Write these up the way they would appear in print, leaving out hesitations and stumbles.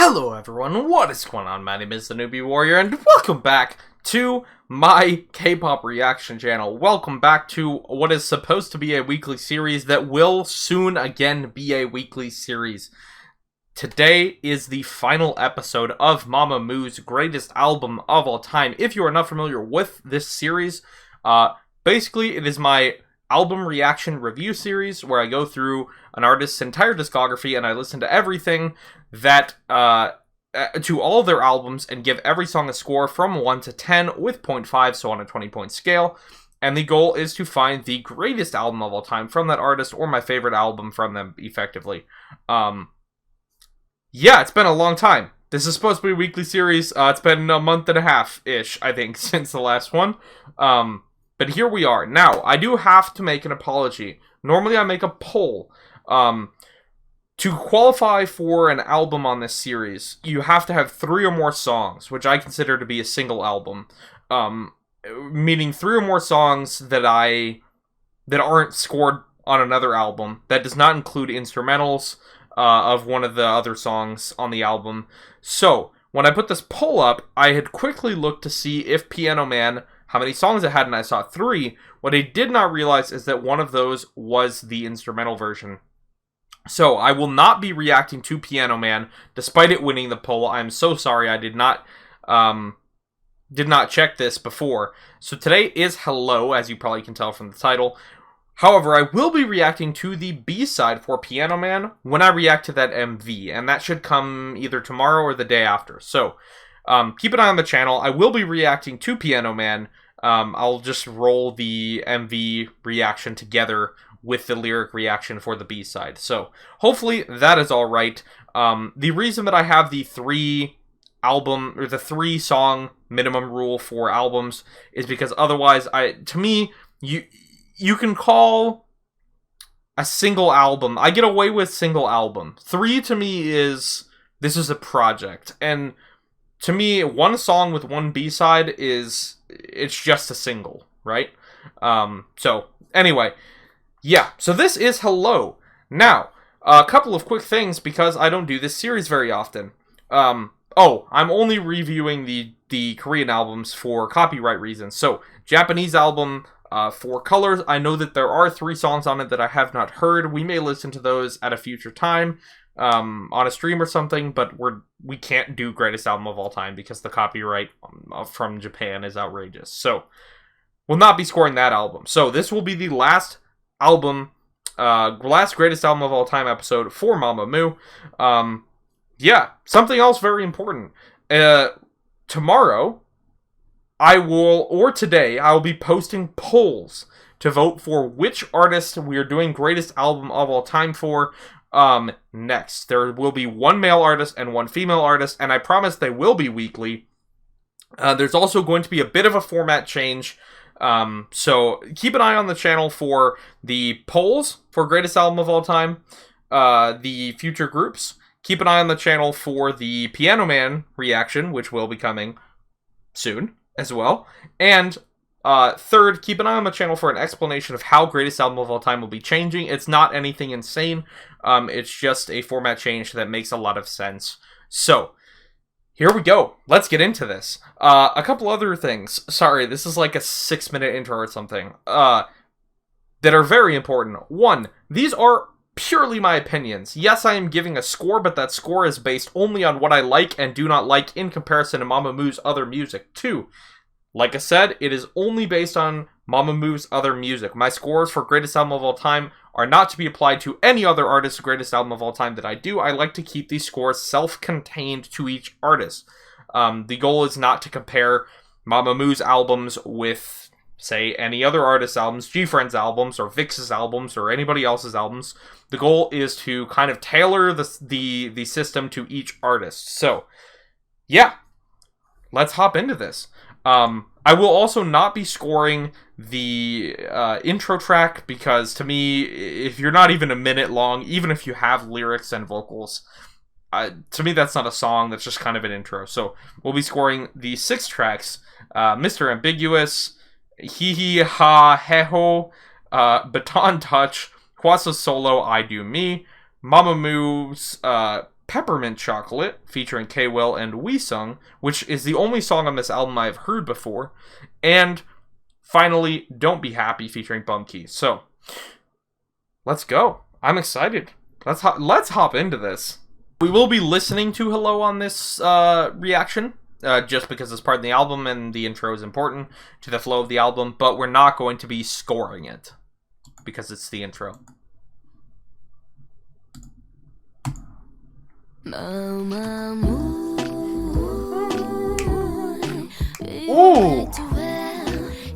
Hello everyone, what is going on? My name is the Newbie Warrior, and welcome back to my K-pop reaction channel. Welcome back to what is supposed to be a weekly series that will soon again be a weekly series. Today is the final episode of Mamamoo's greatest album of all time. If you are not familiar with this series, basically it is my album reaction review series where I go through an artist's entire discography and I listen to everything that to all of their albums and give every song a score from 1 to 10 with 0.5, so on a 20-point scale. And the goal is to find the greatest album of all time from that artist, or my favorite album from them, effectively. Yeah, it's been a long time. This is supposed to be a weekly series. It's been a month and a half-ish, I think, since the last one. But here we are. Now, I do have to make an apology. Normally I make a poll. To qualify for an album on this series, you have to have 3 or more songs, which I consider to be a single album. Meaning 3 or more songs that aren't scored on another album. That does not include instrumentals of one of the other songs on the album. So, when I put this poll up, I had quickly looked to see if Piano Man, how many songs it had, and I saw 3. What I did not realize is that one of those was the instrumental version. So, I will not be reacting to Piano Man, despite it winning the poll. I'm so sorry, I did not check this before. So today is Hello, as you probably can tell from the title. However, I will be reacting to the B-side for Piano Man when I react to that MV, and that should come either tomorrow or the day after. So, keep an eye on the channel. I will be reacting to Piano Man. I'll just roll the MV reaction together with the lyric reaction for the B-side. So, hopefully that is alright. The reason that I have the 3-song minimum rule for albums is because otherwise, to me, you can call a single album, I get away with single album. 3 to me this is a project. And to me, 1 song with 1 B-side it's just a single, right? So, anyway. Yeah, so this is Hello. Now, a couple of quick things because I don't do this series very often. I'm only reviewing the Korean albums for copyright reasons. So, Japanese album, 4 Colors. I know that there are 3 songs on it that I have not heard. We may listen to those at a future time, on a stream or something, but we can't do greatest album of all time because the copyright from Japan is outrageous. So, we'll not be scoring that album. So, this will be the last greatest album of all time episode for Mamamoo. Yeah, something else very important. Tomorrow, today, I will be posting polls to vote for which artist we are doing greatest album of all time for next. There will be 1 male artist and 1 female artist, and I promise they will be weekly. There's also going to be a bit of a format change. So keep an eye on the channel for the polls for greatest album of all time, the future groups. Keep an eye on the channel for the Piano Man reaction, which will be coming soon as well. And third, keep an eye on the channel for an explanation of how greatest album of all time will be changing. It's not anything insane. It's just a format change that makes a lot of sense. So, here we go. Let's get into this. A couple other things. Sorry, this is like a 6-minute intro or something. That are very important. 1, these are purely my opinions. Yes, I am giving a score, but that score is based only on what I like and do not like in comparison to Mamamoo's other music. 2, like I said, it is only based on Mamamoo's other music. My scores for greatest album of all time are not to be applied to any other artist's greatest album of all time that I do. I like to keep these scores self-contained to each artist. The goal is not to compare Mamamoo's albums with, say, any other artist's albums, G-Friend's albums, or Vix's albums, or anybody else's albums. The goal is to kind of tailor the system to each artist. So, yeah, let's hop into this. I will also not be scoring the intro track because, to me, if you're not even a minute long, even if you have lyrics and vocals, to me that's not a song, that's just kind of an intro. So we'll be scoring the 6 tracks, Mr. Ambiguous, Hee Hee Ha He Ho, Baton Touch, Kwasa Solo, I Do Me, Mamamoo's Peppermint Chocolate, featuring K-Will and Weesung, which is the only song on this album I've heard before. And finally, Don't Be Happy, featuring Bumkey. So, let's go. I'm excited. Let's hop into this. We will be listening to Hello on this reaction, just because it's part of the album and the intro is important to the flow of the album, but we're not going to be scoring it, because it's the intro. Ooh!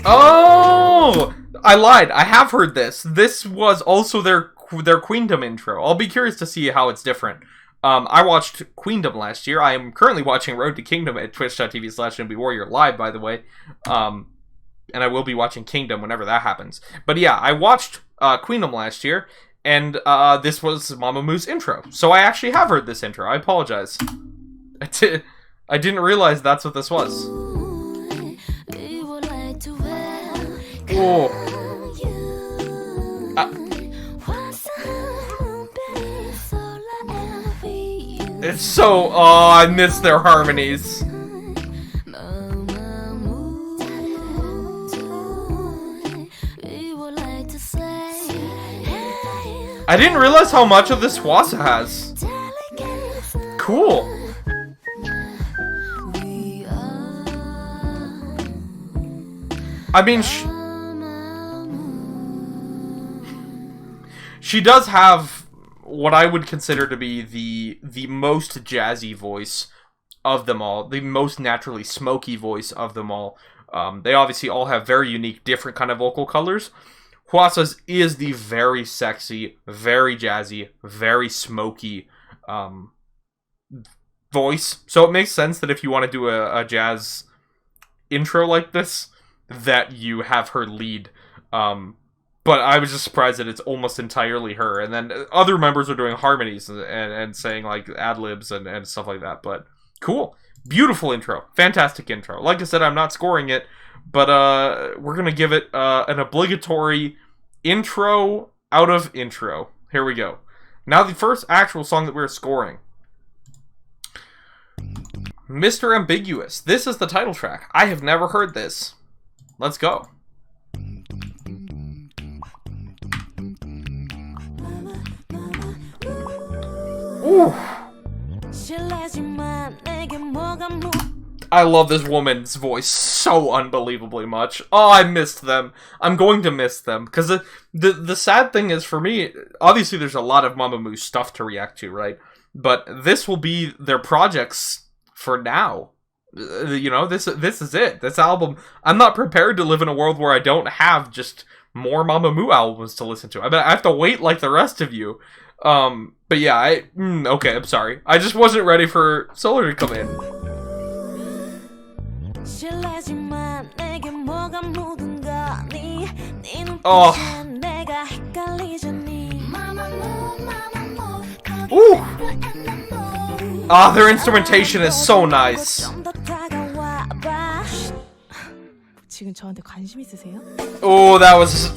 Oh! I lied. I have heard this. This was also their Queendom intro. I'll be curious to see how it's different. I watched Queendom last year. I am currently watching Road to Kingdom at twitch.tv/NBWarrior live, by the way. And I will be watching Kingdom whenever that happens. But yeah, I watched Queendom last year, and this was Mamamoo's intro. So I actually have heard this intro. I apologize. I didn't realize that's what this was. Oh. It's so... Oh, I miss their harmonies. I didn't realize how much of this Hwasa has. Cool. I mean, she does have what I would consider to be the most jazzy voice of them all, the most naturally smoky voice of them all. They obviously all have very unique, different kind of vocal colors. Hwasa's is the very sexy, very jazzy, very smoky voice. So it makes sense that if you want to do a jazz intro like this, that you have her lead. But I was just surprised that it's almost entirely her. And then other members are doing harmonies and saying like ad-libs and stuff like that. But cool. Beautiful intro. Fantastic intro. Like I said, I'm not scoring it, but we're going to give it an obligatory intro out of intro. Here we go. Now the first actual song that we're scoring. Mr. Ambiguous. This is the title track. I have never heard this. Let's go. Ooh. I love this woman's voice so unbelievably much. Oh, I missed them. I'm going to miss them. Because the sad thing is, for me, obviously there's a lot of Mamamoo stuff to react to, right? But this will be their projects for now. You know, this is it. This album, I'm not prepared to live in a world where I don't have just more Mamamoo albums to listen to. I mean, I have to wait like the rest of you. But yeah, okay, I'm sorry. I just wasn't ready for Solar to come in. Oh. Ooh. Ah, their instrumentation is so nice. Oh, that was...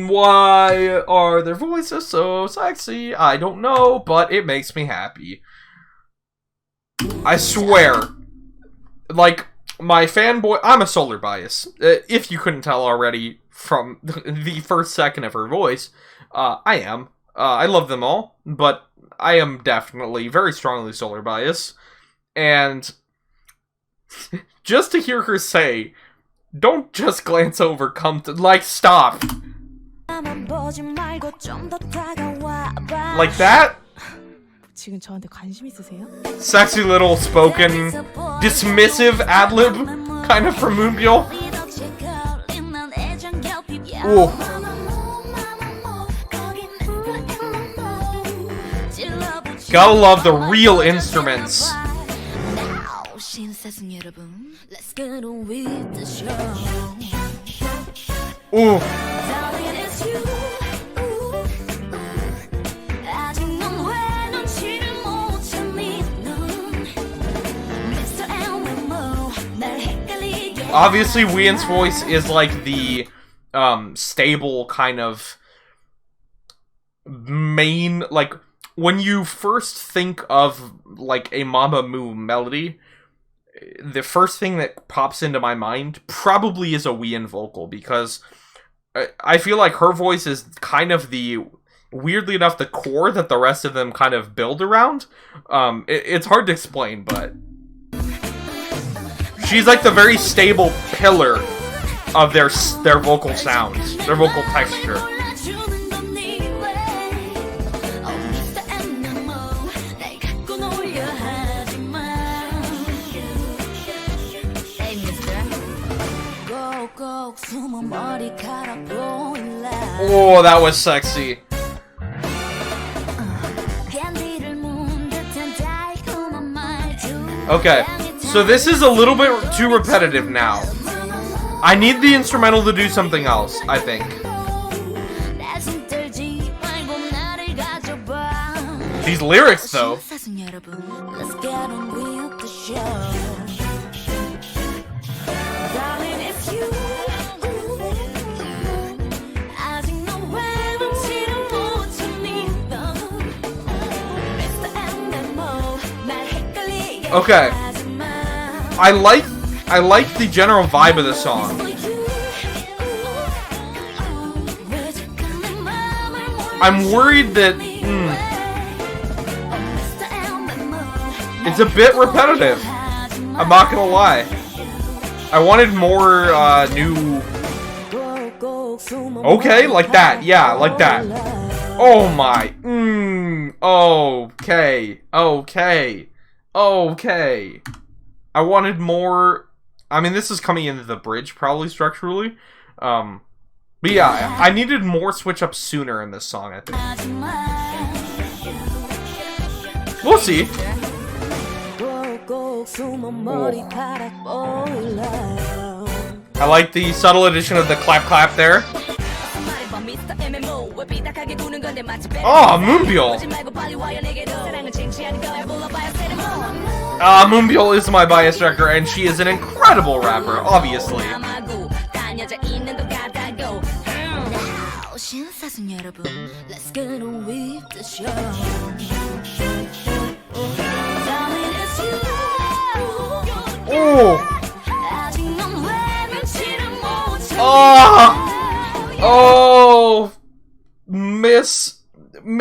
why are their voices so sexy? I don't know, but it makes me happy. I swear. Like, my fanboy... I'm a Solar bias. If you couldn't tell already from the first second of her voice, I am. I love them all, but I am definitely very strongly Solar bias. And just to hear her say, don't just glance over, come to... Like, stop. Like that? Sexy little spoken, dismissive ad-lib, kind of from Moonbyul. Ooh. Gotta love the real instruments. Ooh. Obviously, Wheein's voice is like the stable kind of main, like when you first think of, like, a Mamamoo melody, the first thing that pops into my mind probably is a Wien vocal, because I feel like her voice is kind of the, weirdly enough, the core that the rest of them kind of build around. It's hard to explain, but she's like the very stable pillar of their vocal sounds, their vocal texture. Oh, that was sexy. Okay, so this is a little bit too repetitive now. I need the instrumental to do something else, I think. These lyrics, though. Okay. I like the general vibe of the song. I'm worried that it's a bit repetitive. I'm not gonna lie. I wanted more new. Okay, like that. Yeah, like that. Oh my. Okay. Okay. Okay. I wanted more. I mean, this is coming into the bridge, probably structurally. But yeah, I needed more switch up sooner in this song, I think. We'll see. Oh. I like the subtle addition of the clap clap there. Oh, Moonbyul! Moonbyul is my bias director, and she is an incredible rapper, obviously. Oh! Oh! Oh! Miss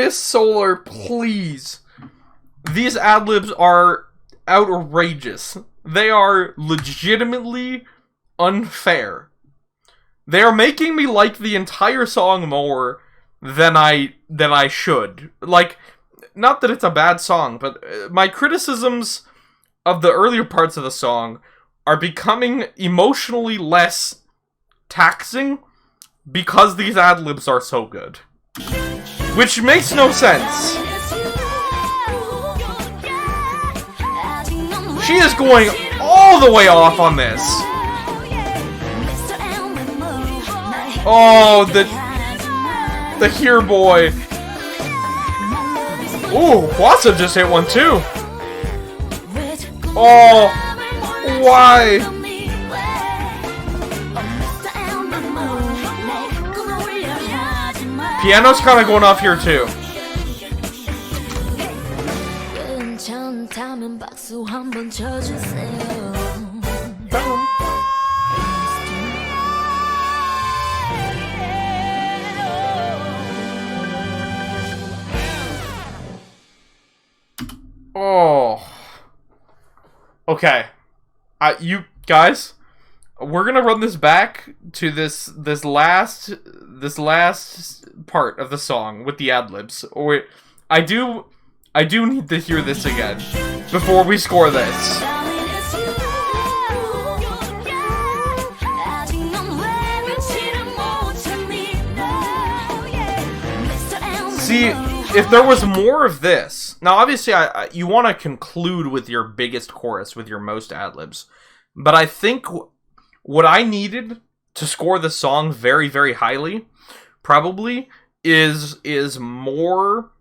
Solar, please. These ad-libs are outrageous. They are legitimately unfair. They are making me like the entire song more than I should. Like, not that it's a bad song, but my criticisms of the earlier parts of the song are becoming emotionally less taxing because these ad-libs are so good. Which makes no sense. She is going all the way off on this. Oh, the here boy. Ooh, Wassa just hit one too. Oh, why? Piano's kind of going off here too. Oh. Okay. You guys, we're gonna run this back to this last part of the song with the ad-libs. Or I do need to hear this again before we score this. See, if there was more of this... Now, obviously, you want to conclude with your biggest chorus, with your most ad-libs. But I think what I needed to score the song very, very highly, probably, is more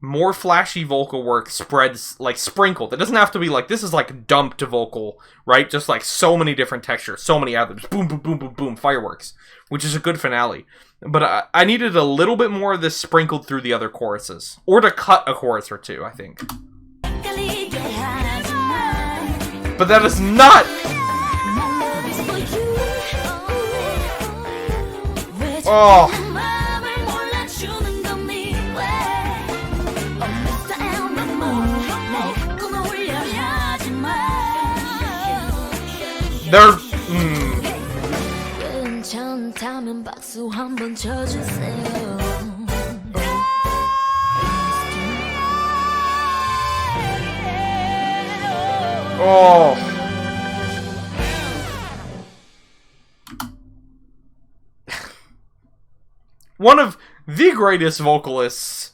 more flashy vocal work spreads, like, sprinkled. It doesn't have to be like, this is like dumped vocal, right? Just like so many different textures, so many ad-libs, boom, boom, boom, boom, boom, fireworks, which is a good finale. But I needed a little bit more of this sprinkled through the other choruses. Or to cut a chorus or two, I think. But that is not... Oh... They're... Oh. One of the greatest vocalists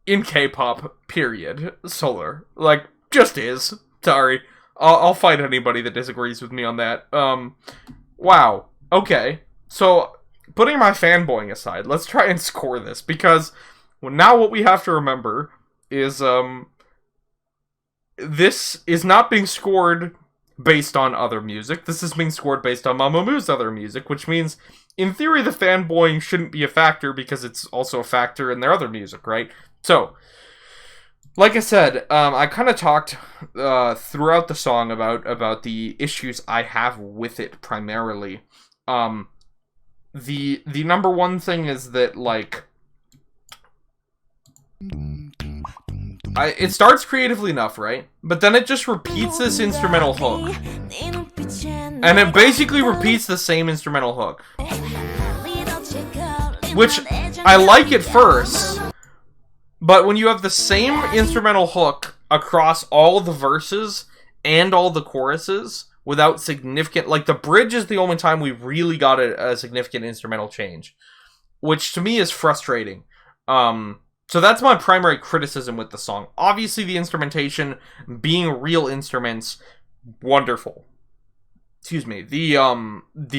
in K-pop, period. Solar. Like, just is. Sorry. I'll fight anybody that disagrees with me on that. Wow. Okay. So, putting my fanboying aside, let's try and score this, because now what we have to remember is, this is not being scored based on other music. This is being scored based on Mamamoo's other music, which means, in theory, the fanboying shouldn't be a factor because it's also a factor in their other music, right? So, like I said, I kind of talked throughout the song about the issues I have with it primarily. The number one thing is that, like, it starts creatively enough, right? But then it just repeats this instrumental hook. And it basically repeats the same instrumental hook. Which, I like at first, but when you have the same instrumental hook across all the verses and all the choruses without significant... Like, the bridge is the only time we really got a significant instrumental change. Which, to me, is frustrating. So that's my primary criticism with the song. Obviously, the instrumentation, being real instruments, wonderful. Excuse me. The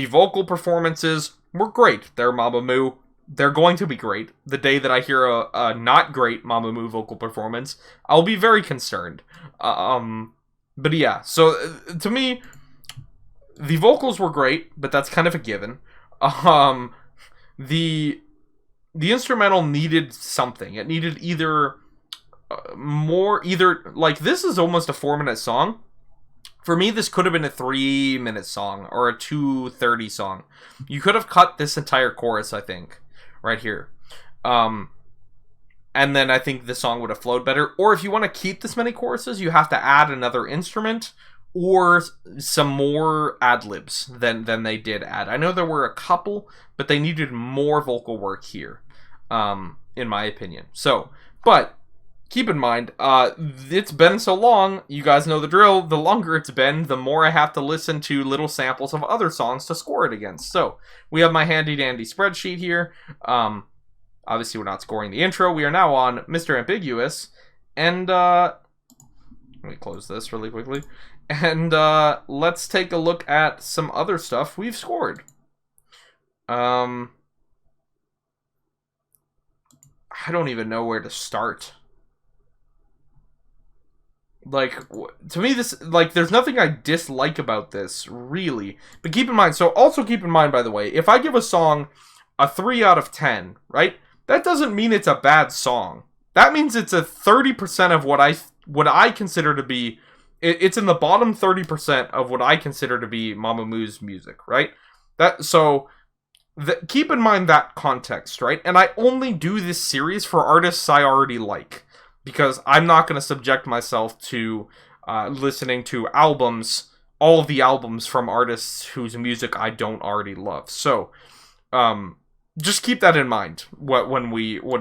vocal performances were great. They're Mamamoo. They're going to be great. The day that I hear a not great Mamamoo vocal performance, I'll be very concerned. But yeah, so to me, the vocals were great, but that's kind of a given. The instrumental needed something. It needed either like, this is almost a 4-minute song. For me, this could have been a 3-minute song, or a 2:30 song. You could have cut this entire chorus, I think, right here. And then I think the song would have flowed better. Or if you want to keep this many choruses, you have to add another instrument, or some more ad-libs than they did add. I know there were a couple, but they needed more vocal work here, in my opinion. So, but keep in mind, it's been so long, you guys know the drill. The longer it's been, the more I have to listen to little samples of other songs to score it against. So, we have my handy-dandy spreadsheet here. Obviously, we're not scoring the intro. We are now on Mr. Ambiguous. And, let me close this really quickly. And, let's take a look at some other stuff we've scored. I don't even know where to start. Like, to me, this, like, there's nothing I dislike about this, really. But keep in mind, also keep in mind, by the way, if I give a song a 3 out of 10, right? That doesn't mean it's a bad song. That means it's a 30% of what I consider to be, it's in the bottom 30% of what I consider to be Mamamoo's music, right? Keep in mind that context, right? And I only do this series for artists I already like, because I'm not going to subject myself to listening to albums, all of the albums from artists whose music I don't already love. So, just keep that in mind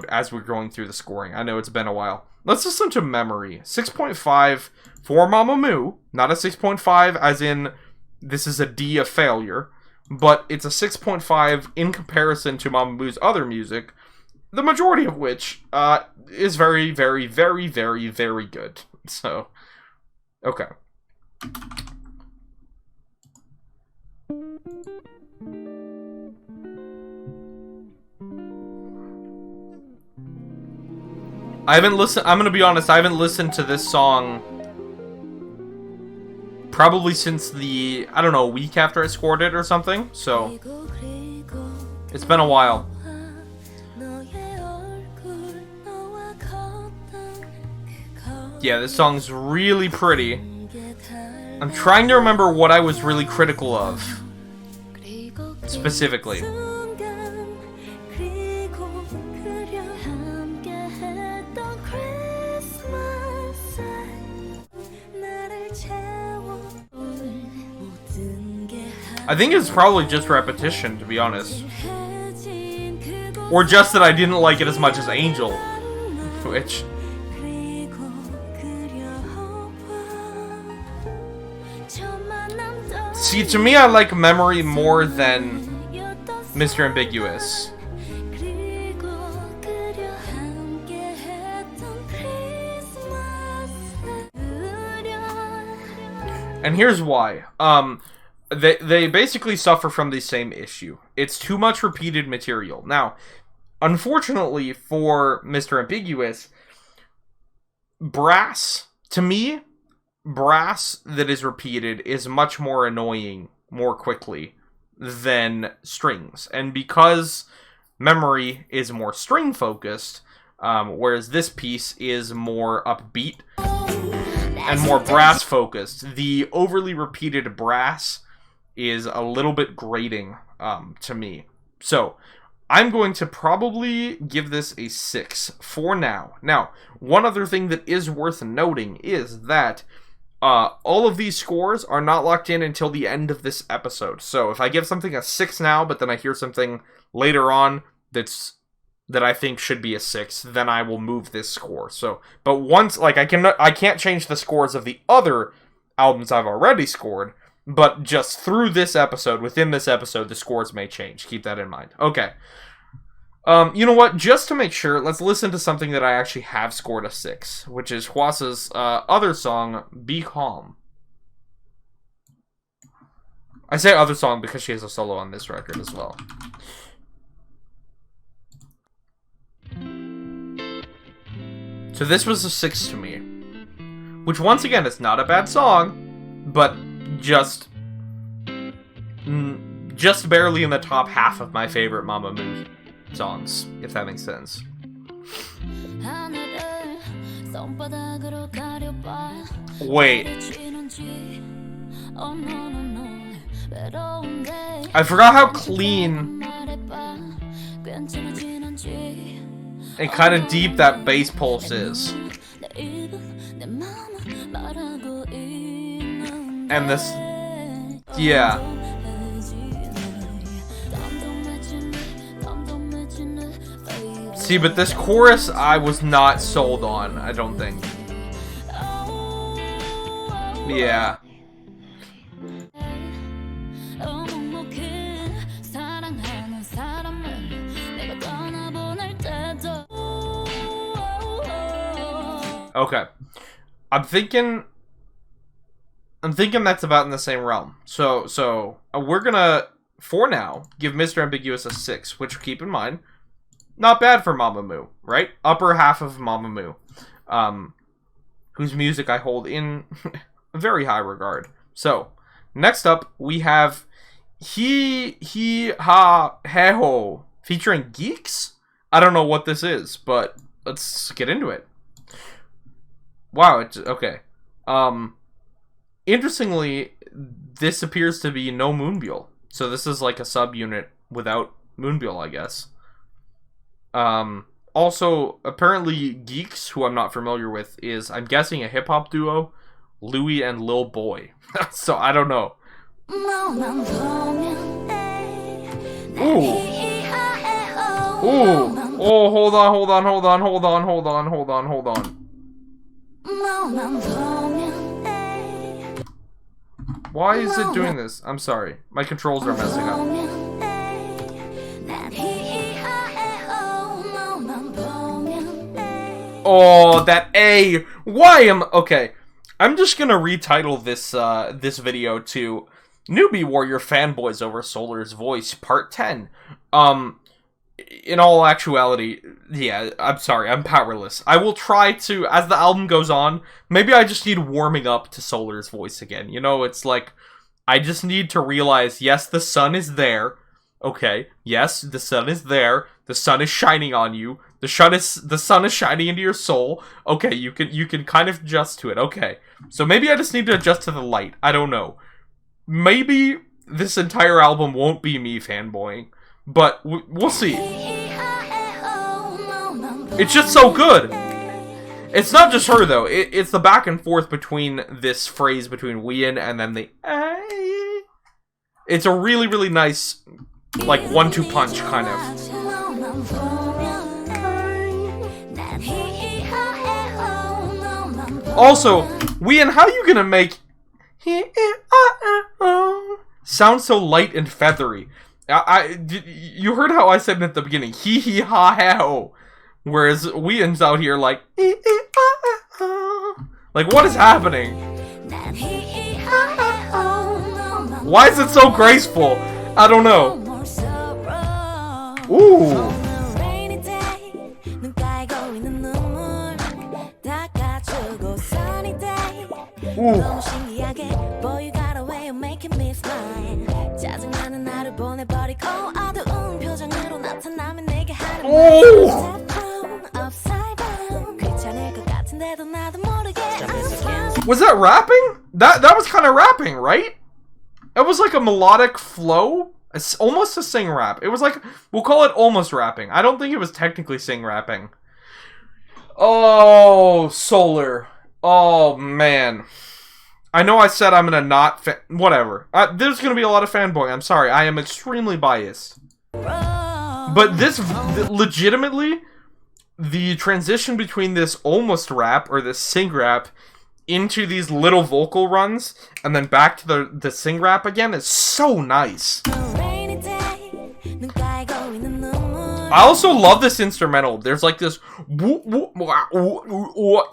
as we're going through the scoring. I know it's been a while. Let's listen to Memory. 6.5 for Mamamoo. Not a 6.5 as in this is a D of failure, but it's a 6.5 in comparison to Mamamoo's other music, the majority of which is very, very, very, very, very good. So, okay. I haven't listened, I'm gonna be honest, I haven't listened to this song probably since the, I don't know, week after I scored it or something, so it's been a while. Yeah, this song's really pretty. I'm trying to remember what I was really critical of, specifically. I think it's probably just repetition, to be honest. Or just that I didn't like it as much as Angel, which... See, to me, I like Memory more than Mr. Ambiguous. And here's why. They basically suffer from the same issue. It's too much repeated material. Now, unfortunately for Mr. Ambiguous, brass, to me, brass that is repeated is much more annoying more quickly than strings. And because Memory is more string focused, whereas this piece is more upbeat and more brass focused, the overly repeated brass is a little bit grating to me. So, I'm going to probably give this a 6 for now. Now, one other thing that is worth noting is that all of these scores are not locked in until the end of this episode. So, if I give something a 6 now, but then I hear something later on that I think should be a 6, then I will move this score. So, but once, like, I can't change the scores of the other albums I've already scored, but just through this episode, within this episode, the scores may change. Keep that in mind. Okay. You know what? Just to make sure, let's listen to something that I actually have scored a 6, which is Hwasa's other song, Be Calm. I say other song because she has a solo on this record as well. So this was a 6 to me. Which, once again, is not a bad song, but just barely in the top half of my favorite Mamamoo songs, if that makes sense. Wait. I forgot how clean and kind of deep that bass pulse is. And this... yeah. See, but this chorus I was not sold on, I don't think. Yeah. Okay. I'm thinking that's about in the same realm. So we're gonna, for now, give Mr. Ambiguous a 6, which, keep in mind, not bad for Mamamoo, right? Upper half of Mamamoo, whose music I hold in very high regard. So, next up, we have He Ha Heho featuring Geeks? I don't know what this is, but let's get into it. Wow, it's okay. Interestingly, this appears to be no Moonbyul. So this is like a subunit without Moonbyul, I guess. Also, apparently Geeks, who I'm not familiar with, is, I'm guessing, a hip-hop duo, Louis and Lil Boy. So, I don't know. Ooh. Ooh. Oh, hold on. Why is it doing this? I'm sorry. My controls are messing up. Oh, that A! Why am... okay. I'm just gonna retitle this this video to Newbie Warrior Fanboys Over Solar's Voice, Part 10. in all actuality, yeah, I'm sorry, I'm powerless. I will try to, as the album goes on, maybe I just need warming up to Solar's voice again. You know, it's like, I just need to realize, yes, the sun is there. Okay, yes, the sun is there. The sun is shining on you. The sun is shining into your soul. Okay, you can kind of adjust to it. Okay, so maybe I just need to adjust to the light. I don't know. Maybe this entire album won't be me fanboying, but we'll see. It's just so good. It's not just her though. It's the back and forth between this phrase between Wheein and then the. It's a really, really nice, like, 1-2 punch kind of. Also, Wheein, how are you gonna make sound so light and feathery? You heard how I said it at the beginning, hee hee ha ha ho, whereas Wheein's out here like what is happening? Why is it so graceful? I don't know. Ooh. Ooh. Oh. Was that rapping? That was kind of rapping, right? It was like a melodic flow. It's almost a sing rap. It was like, we'll call it almost rapping. I don't think it was technically sing rapping. Oh, Solar. Oh, man. I know I said I'm gonna not whatever. There's gonna be a lot of fanboying. I'm sorry. I am extremely biased. But this, legitimately, the transition between this almost rap, or this sing rap, into these little vocal runs, and then back to the sing rap again is so nice. I also love this instrumental. There's like this,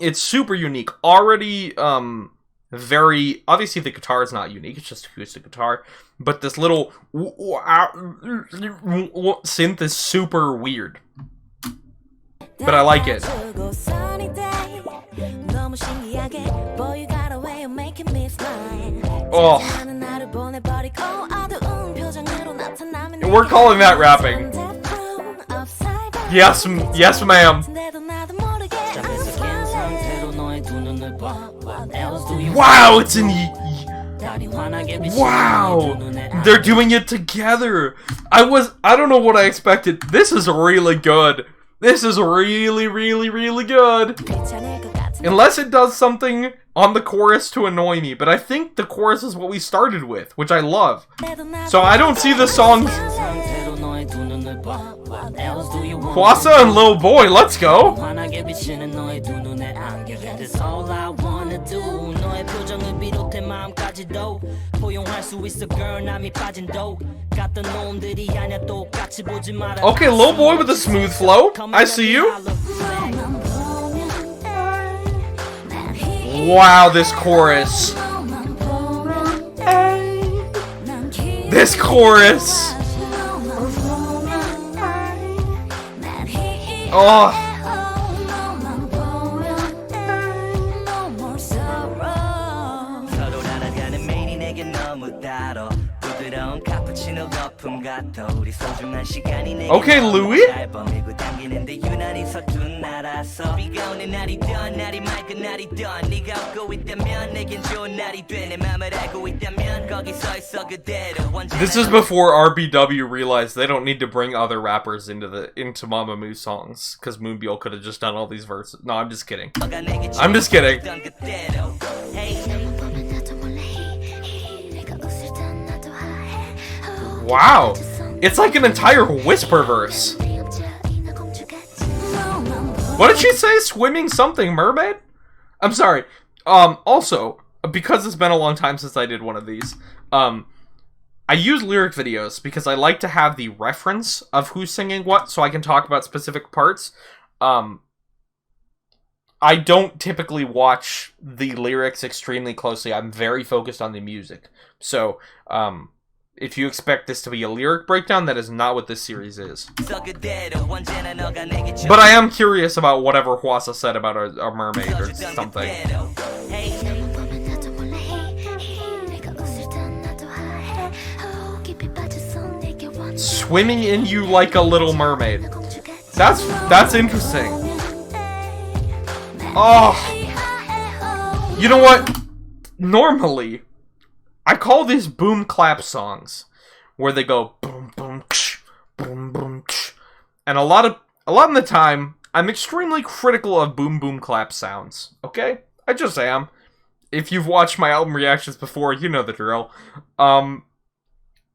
it's super unique. Already, very, obviously the guitar is not unique, it's just acoustic guitar, but this little synth is super weird. But I like it. Oh. We're calling that rapping. Yes, yes, ma'am. Wow, it's in. Wow, they're doing it together. I don't know what I expected. This is really good. This is really, really, really good. Unless it does something on the chorus to annoy me, but I think the chorus is what we started with, which I love. So I don't see the songs. Kwasa and Lil Boy, let's go. Okay, Lil Boy with a smooth flow. I see you. Wow, this chorus. This chorus. Oh. Okay, Louis. This is before RBW realized they don't need to bring other rappers into Mamamoo songs, because Moonbyul could have just done all these verses. No, I'm just kidding. I'm just kidding. Wow, it's like an entire whisper verse. What did she say? Swimming something mermaid? I'm sorry. Also, because it's been a long time since I did one of these, I use lyric videos because I like to have the reference of who's singing what, so I can talk about specific parts. I don't typically watch the lyrics extremely closely. I'm very focused on the music. So, If you expect this to be a lyric breakdown, that is not what this series is. But I am curious about whatever Hwasa said about a mermaid or something. Swimming in you like a little mermaid. That's interesting. Oh. You know what? Normally, I call these boom clap songs, where they go boom boom ksh, boom boom ksh. And a lot of the time, I'm extremely critical of boom boom clap sounds. Okay? I just am. If you've watched my album reactions before, you know the drill.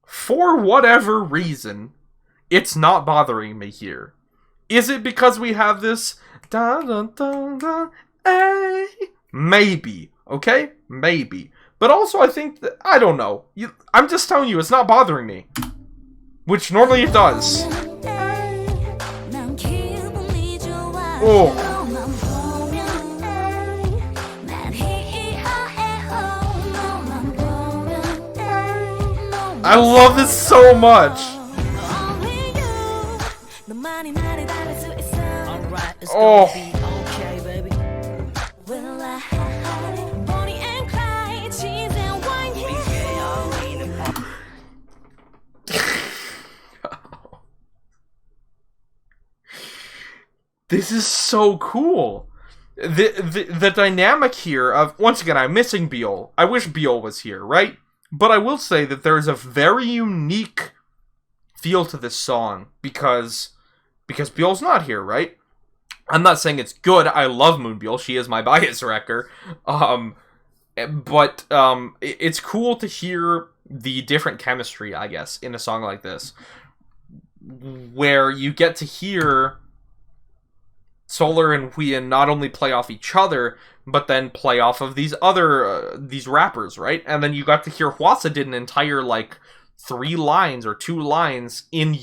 For whatever reason, it's not bothering me here. Is it because we have this dun dun dun dun ay? Maybe. Okay? Maybe. But also, I think that, I don't know. I'm just telling you, it's not bothering me. Which normally it does. Oh. I love this so much. Oh. This is so cool. The dynamic here of, once again, I'm missing Biol. I wish Biol was here, right? But I will say that there's a very unique feel to this song because Biol's not here, right? I'm not saying it's good. I love Moonbyul. She is my bias wrecker. But it's cool to hear the different chemistry, I guess, in a song like this, where you get to hear Solar and Hwee not only play off each other, but then play off of these other these rappers, right? And then you got to hear Hwasa did an entire like 3 lines or 2 lines in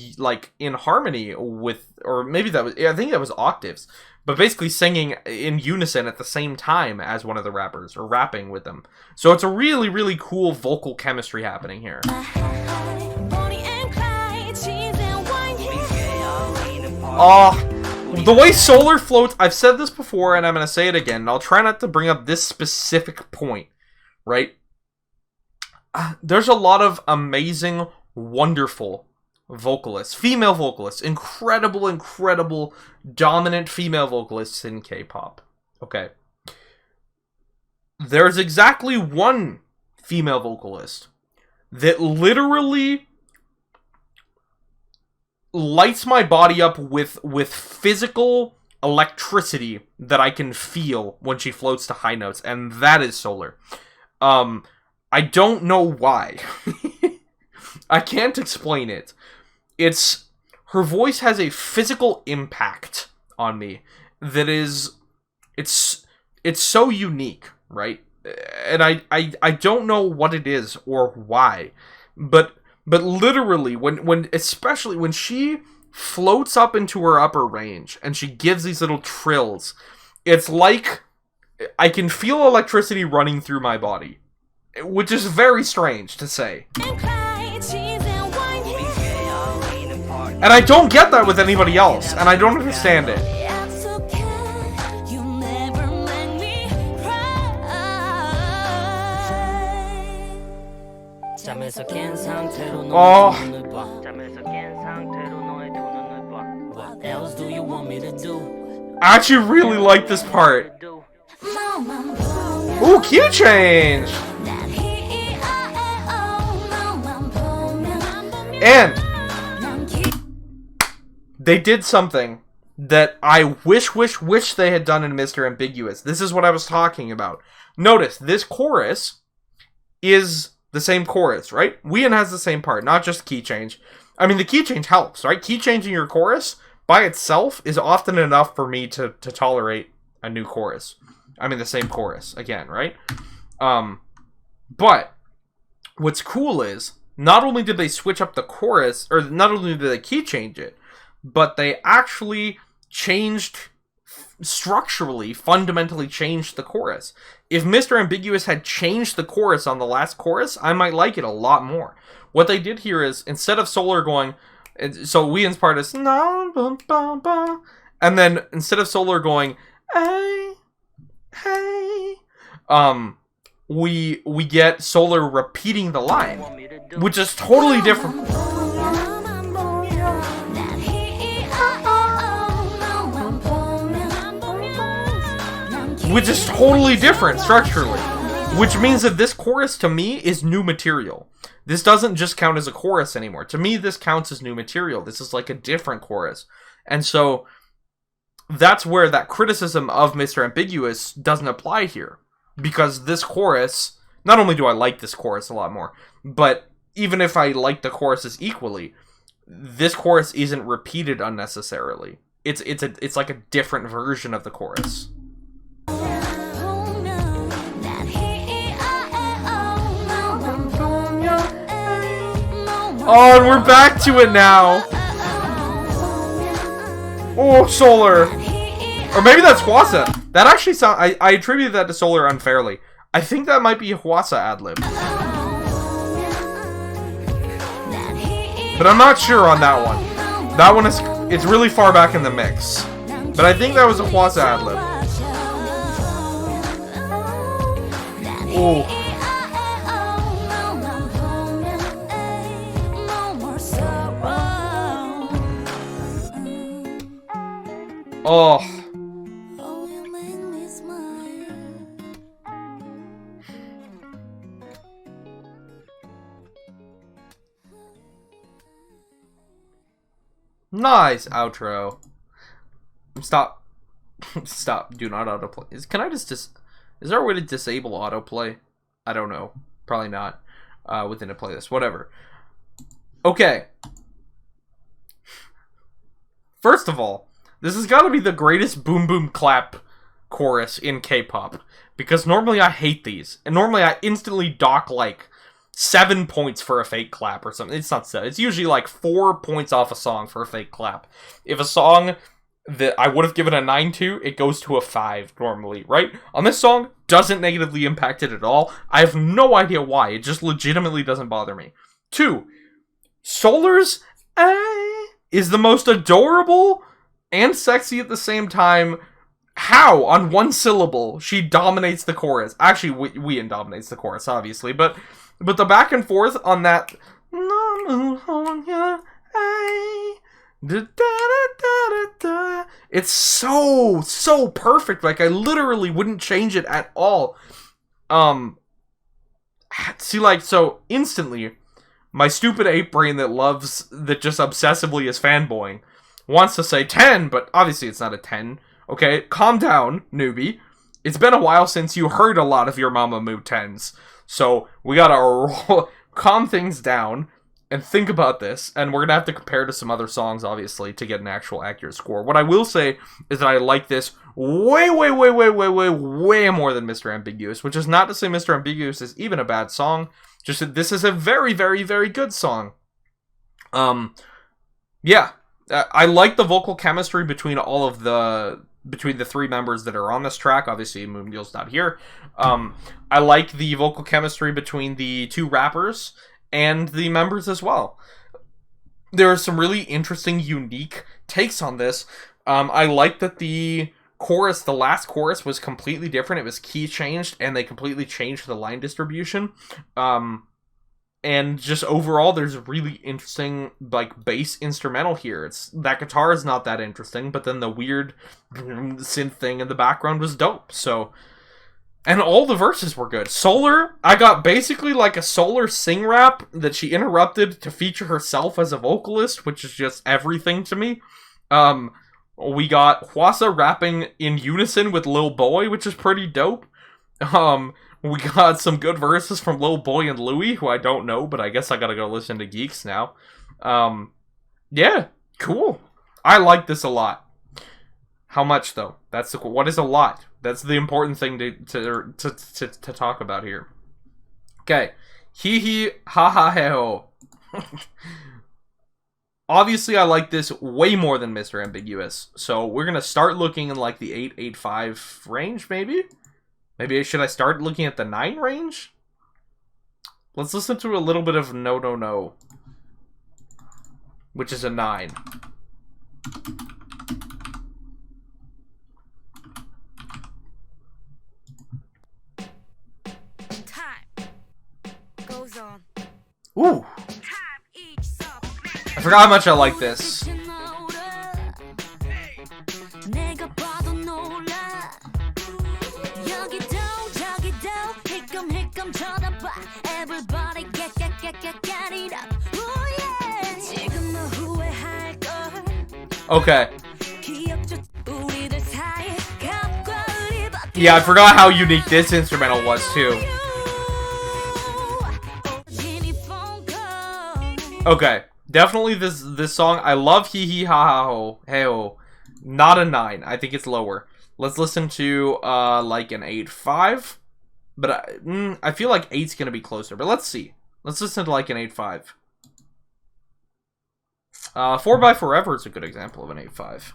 harmony with, or maybe that was, I think that was octaves, but basically singing in unison at the same time as one of the rappers, or rapping with them. So it's a really, really cool vocal chemistry happening here. Oh, the way Solar floats, I've said this before and I'm going to say it again, and I'll try not to bring up this specific point, right? There's a lot of amazing, wonderful vocalists, female vocalists, incredible, dominant female vocalists in K-pop. Okay. There's exactly one female vocalist that literally lights my body up with physical electricity that I can feel when she floats to high notes, and that is Solar. I don't know why. I can't explain it. Her voice has a physical impact on me that is, it's so unique, right? And I don't know what it is or why, but literally especially when she floats up into her upper range and she gives these little trills, it's like I can feel electricity running through my body. Which is very strange to say. And I don't get that with anybody else, and I don't understand it. Oh. What else do you want me to do? I actually really like this part. Ooh, cue change! And they did something that I wish they had done in Mr. Ambiguous. This is what I was talking about. Notice, this chorus is the same chorus, right? Wheein has the same part, not just key change. I mean, the key change helps, right? Key changing your chorus by itself is often enough for me to tolerate a new chorus. I mean, the same chorus, again, right? But what's cool is, not only did they switch up the chorus, or not only did they key change it, but they actually changed, structurally, fundamentally changed the chorus. If Mr. Ambiguous had changed the chorus on the last chorus, I might like it a lot more. What they did here is, instead of Solar going, so Wheaton's part is, and then instead of Solar going, hey, hey, we get Solar repeating the line, which is totally different. Which is totally different structurally. Which means that this chorus, to me, is new material. This doesn't just count as a chorus anymore. To me, this counts as new material. This is like a different chorus. And so, that's where that criticism of Mr. Ambiguous doesn't apply here. Because this chorus, not only do I like this chorus a lot more, but even if I like the choruses equally, this chorus isn't repeated unnecessarily. It's like a different version of the chorus. Oh, and we're back to it now. Oh, Solar. Or maybe that's Hwasa. That actually sounds... I attributed that to Solar unfairly. I think that might be a Hwasa ad-lib. But I'm not sure on that one. That one is... It's really far back in the mix. But I think that was a Hwasa ad-lib. Oh. Oh. Nice outro. Stop. Stop. Do not autoplay. Can I just is there a way to disable autoplay? I don't know. Probably not. Within a playlist. Whatever. Okay. First of all, this has got to be the greatest boom boom clap chorus in K-pop. Because normally I hate these. And normally I instantly dock like 7 points for a fake clap or something. It's not 7. It's usually like 4 points off a song for a fake clap. If a song that I would have given a 9 to, it goes to a 5 normally, right? On this song, doesn't negatively impact it at all. I have no idea why. It just legitimately doesn't bother me. 2. Solar's is the most adorable and sexy at the same time. How, on one syllable, she dominates the chorus. Actually, Wheaton dominates the chorus, obviously, but the back and forth on that... It's so perfect. Like, I literally wouldn't change it at all. See, like, so, instantly, my stupid ape brain that just obsessively is fanboying wants to say 10, but obviously it's not a 10. Okay, calm down, newbie. It's been a while since you heard a lot of your Mamamoo 10s. So, we gotta calm things down and think about this. And we're gonna have to compare to some other songs, obviously, to get an actual accurate score. What I will say is that I like this way more than Mr. Ambiguous. Which is not to say Mr. Ambiguous is even a bad song. Just that this is a very, very, very good song. Yeah. I like the vocal chemistry between the 3 members that are on this track. Obviously, Moondeal's not here. I like the vocal chemistry between the 2 rappers and the members as well. There are some really interesting, unique takes on this. I like that the last chorus was completely different. It was key changed, and they completely changed the line distribution. And just overall, there's a really interesting, like, bass instrumental here. That guitar is not that interesting, but then the weird synth thing in the background was dope. So, and all the verses were good. Solar, I got basically like a Solar sing rap that she interrupted to feature herself as a vocalist, which is just everything to me. We got Hwasa rapping in unison with Lil Boy, which is pretty dope. We got some good verses from Lil Boy and Louis, who I don't know, but I guess I gotta go listen to Geeks now. Yeah, cool. I like this a lot. How much, though? What is a lot? That's the important thing to talk about here. Okay. Hee hee ha ha he ho. Obviously, I like this way more than Mr. Ambiguous, so we're gonna start looking in like the 8-8-5 range, maybe? Maybe should I start looking at the 9 range? Let's listen to a little bit of No No No, which is a 9. Time goes on. Ooh. I forgot how much I like this. Okay. Yeah, I forgot how unique this instrumental was too. Okay, definitely this song. I love Hee Hee Ha Ha Ho Hey Ho. Not a 9. I think it's lower. Let's listen to like an 8.5. But I feel like 8's gonna be closer. But let's see. Let's listen to like an 8.5. 4 by Forever is a good example of an 8.5.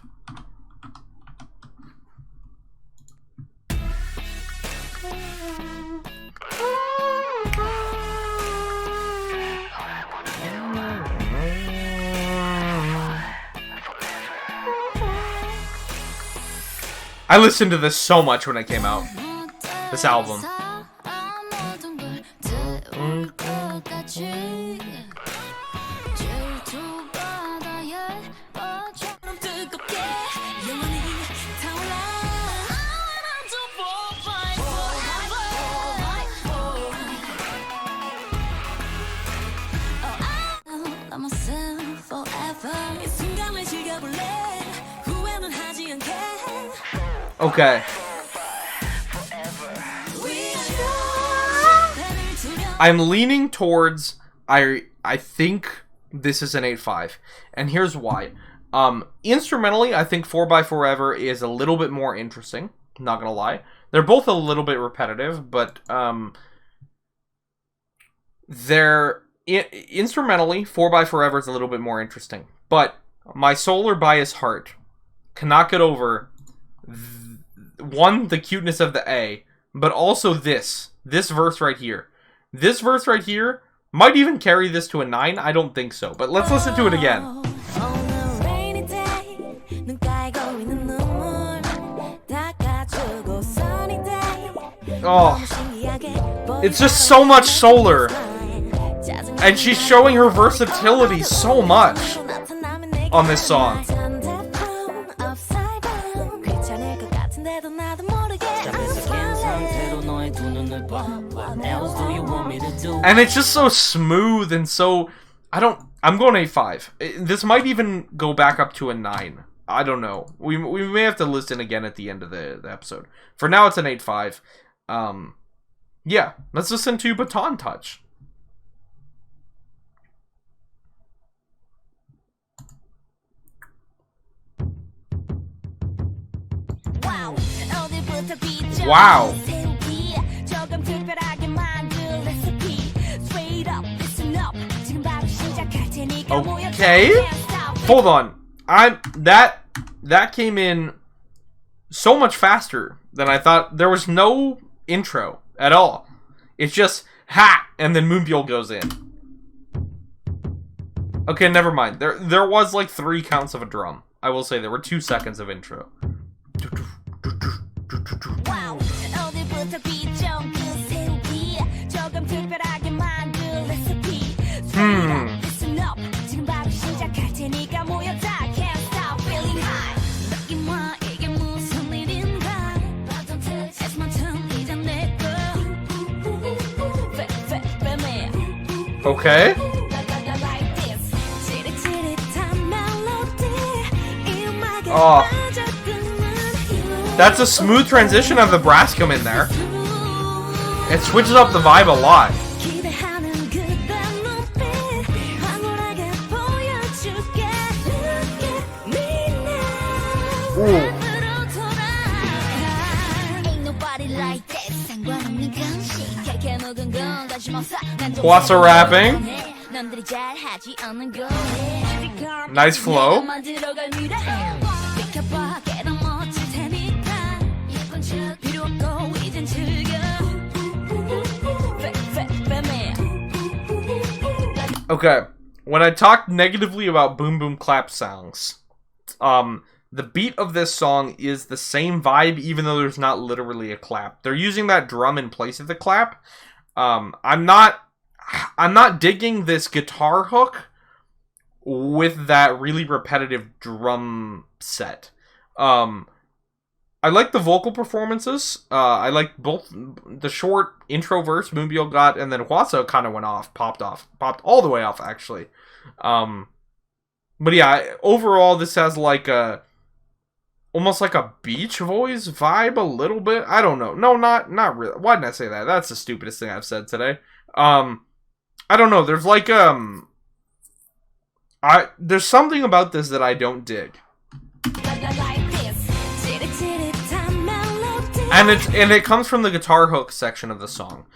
I listened to this so much when it came out. This album. Okay. I'm leaning towards I think this is an 8.5. And here's why. Instrumentally, I think 4 by Forever is a little bit more interesting. Not gonna lie. They're both a little bit repetitive, but instrumentally, 4 by Forever is a little bit more interesting. But my solar bias heart cannot get over one, the cuteness of the A, but also this verse right here. This verse right here might even carry this to a 9. I don't think so, but let's listen to it again. Oh, it's just so much solar, and she's showing her versatility so much on this song. And it's just so smooth and so... I'm going 8.5. This might even go back up to a 9. I don't know. We may have to listen again at the end of the episode. For now, it's an 8.5. Yeah, let's listen to Baton Touch. Wow. Okay. Hold on. That came in so much faster than I thought. There was no intro at all. It's just ha, and then Moonbyul goes in. Okay, never mind. There was like 3 counts of a drum. I will say there were 2 seconds of intro. Okay. Oh. That's a smooth transition of the brass come in there. It switches up the vibe a lot. Ooh. Lots of rapping. Nice flow. Okay, when I talk negatively about boom boom clap songs, the beat of this song is the same vibe, even though there's not literally a clap. They're using that drum in place of the clap. I'm not digging this guitar hook with that really repetitive drum set. I like the vocal performances. I like both the short intro verse Moonbyul got, and then Hwasa kind of popped all the way off, actually. But yeah, overall, this has like almost like a Beach Boys vibe a little bit. I don't know. No, not really. Why didn't I say that? That's the stupidest thing I've said today. I don't know. There's like there's something about this that I don't dig. And it comes from the guitar hook section of the song.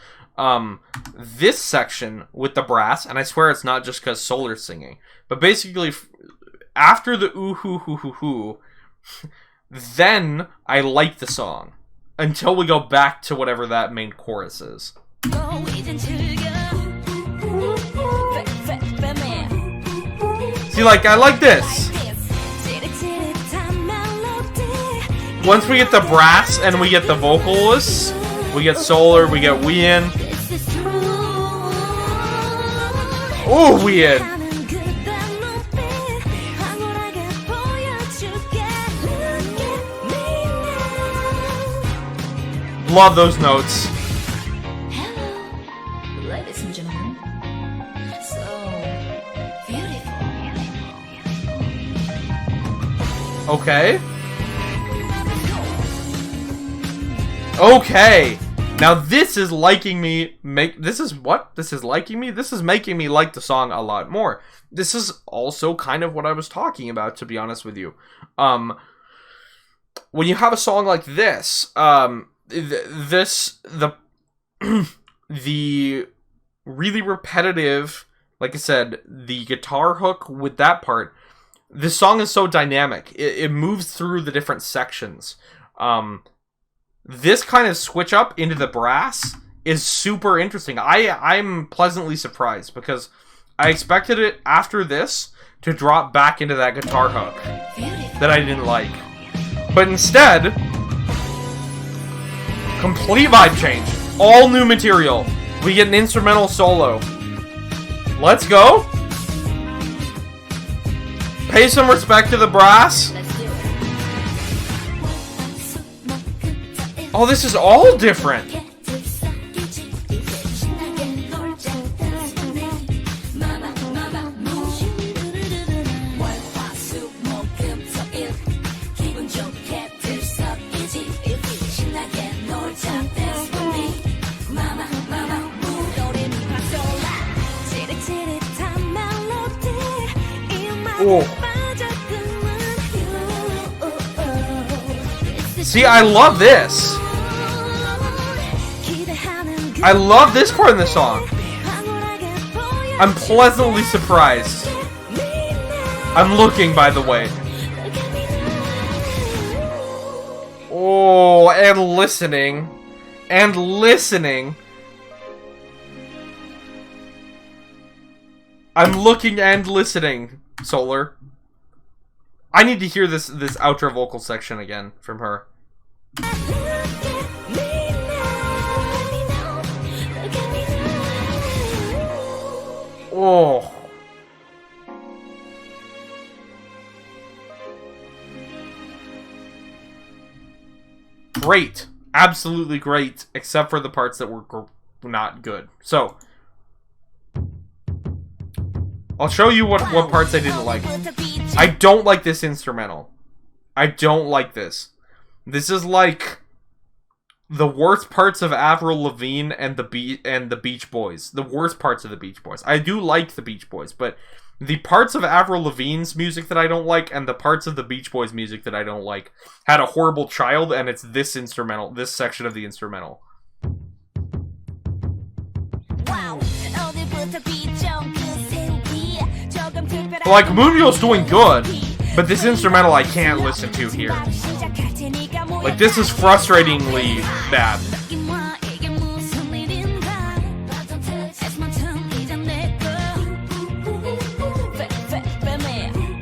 This section with the brass, and I swear it's not just because Solar's singing, but basically after the ooh hoo hoo hoo hoo, then I like the song until we go back to whatever that main chorus is. See, like, I like this. Once we get the brass and we get the vocalists, we get Solar, we get Wheein. Oh, Wheein! Love those notes. Hello, ladies and gentlemen. So beautiful. Okay. Okay. Now this is liking me. This is liking me. This is making me like the song a lot more. This is also kind of what I was talking about, to be honest with you. When you have a song like this, the really repetitive, like I said, the guitar hook with that part, this song is so dynamic. It moves through the different sections. This kind of switch up into the brass is super interesting. I'm pleasantly surprised because I expected it after this to drop back into that guitar hook that I didn't like. But instead, complete vibe change. All new material. We get an instrumental solo. Let's go. Pay some respect to the brass. Oh, this is all different. Oh. See, I love this. I love this part in the song. I'm pleasantly surprised. I'm looking, by the way. Oh, and listening. And listening. I'm looking and listening, Solar. I need to hear this outro vocal section again from her. Oh. Great. Absolutely great, except for the parts that were not good. So, I'll show you what parts I didn't like. I don't like this instrumental. I don't like this. This is like the worst parts of Avril Lavigne and the Beach Boys. The worst parts of the Beach Boys. I do like the Beach Boys, but the parts of Avril Lavigne's music that I don't like and the parts of the Beach Boys music that I don't like had a horrible child, and it's this instrumental, this section of the instrumental. Like, Moonbyul's doing good, but this instrumental I can't listen to here. Like, this is frustratingly bad.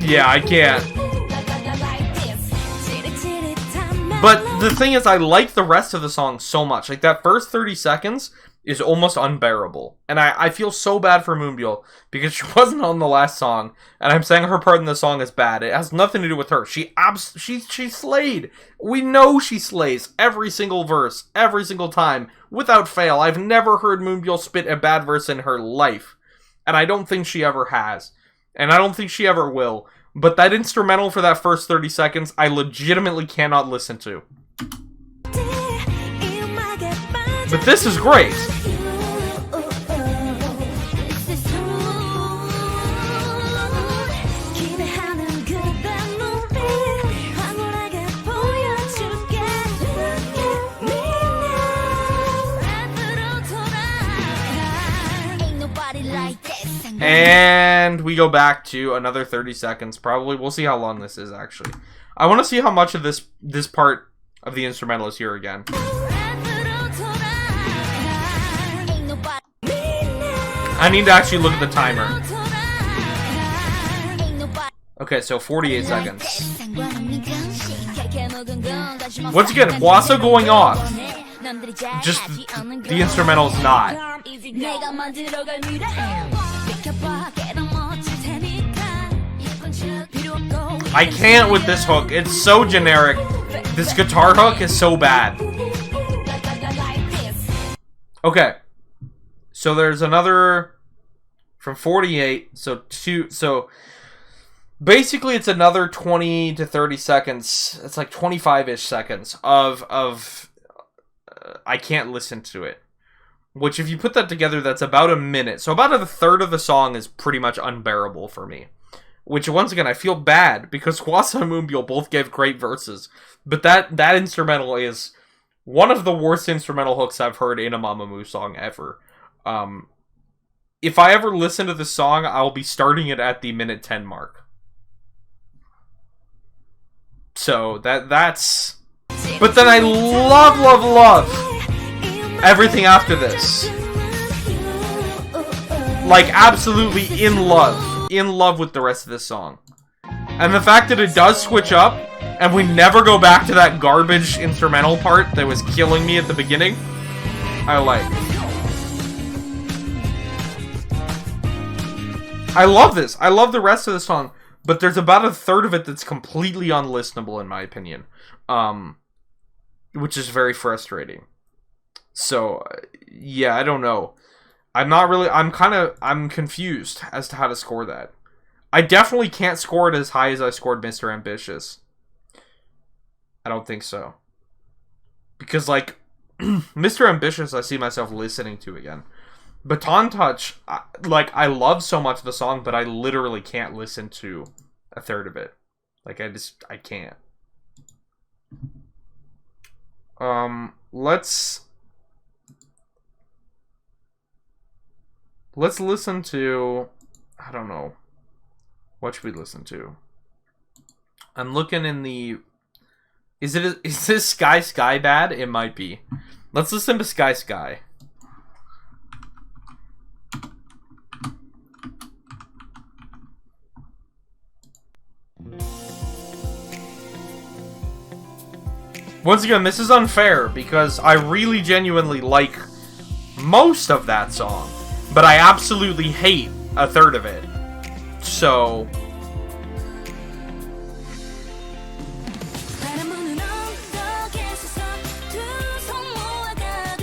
Yeah, I can't. But the thing is, I like the rest of the song so much. Like, that first 30 seconds is almost unbearable. And I feel so bad for Moonbyul, because she wasn't on the last song, and I'm saying her part in the song is bad. It has nothing to do with her. She slayed. We know she slays every single verse, every single time, without fail. I've never heard Moonbyul spit a bad verse in her life. And I don't think she ever has. And I don't think she ever will. But that instrumental for that first 30 seconds, I legitimately cannot listen to. But this is great. And we go back to another 30 seconds, probably. We'll see how long this is, actually. I want to see how much of this part of the instrumental is here again. I need to actually look at the timer. Okay, so 48 seconds. Once again, Hwasa going off. Just the instrumental's not. I can't with this hook. It's so generic. This guitar hook is so bad. Okay. So there's another from 48. So basically it's another 20 to 30 seconds. It's like 25-ish seconds of I can't listen to it. Which, if you put that together, that's about a minute. So about a third of the song is pretty much unbearable for me. Which, once again, I feel bad, because Hwasa and Moonbyul both gave great verses. But that instrumental is one of the worst instrumental hooks I've heard in a Mamamoo song ever. If I ever listen to this song, I'll be starting it at the minute 10 mark. So, that's... But then I love everything after this. Like, absolutely in love with the rest of this song. And the fact that it does switch up, and we never go back to that garbage instrumental part that was killing me at the beginning, I like. I love this. I love the rest of the song, but there's about a third of it that's completely unlistenable, in my opinion. Which is very frustrating. So, yeah, I don't know. I'm confused as to how to score that. I definitely can't score it as high as I scored Mr. Ambitious. I don't think so. Because, like, Mr. Ambitious, I see myself listening to again. Baton Touch, I love so much of the song, but I literally can't listen to a third of it. Like, I can't. Let's listen to, I don't know. What should we listen to? I'm looking in the, is this Sky bad? It might be. Let's listen to Sky. Once again, this is unfair, because I really genuinely like most of that song, but I absolutely hate a third of it. So...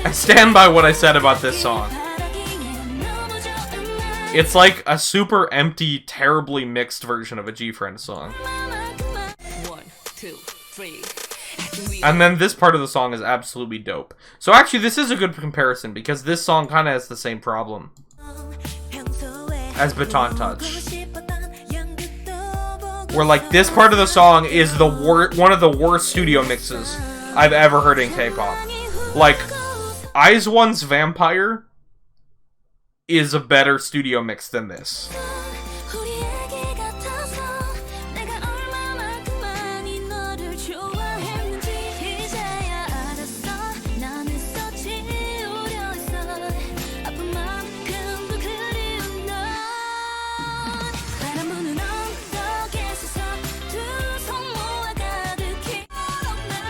I stand by what I said about this song. It's like a super empty, terribly mixed version of a G-Friend song. 1, 2, 3. And then this part of the song is absolutely dope. So actually, this is a good comparison, because this song kind of has the same problem as Baton Touch. Where, like, this part of the song is one of the worst studio mixes I've ever heard in K-pop. Like, IZ*ONE's Vampire is a better studio mix than this.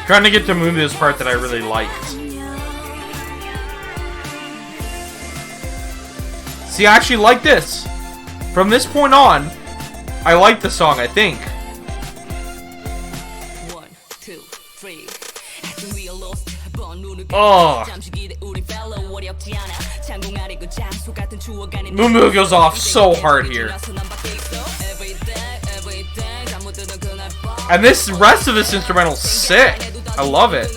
Trying to get to move this part that I really liked. See, I actually like this. From this point on, I like the song, I think. 1, 2, 3. Oh. MAMAMOO goes off so hard here. And this rest of this instrumental's sick. I love it.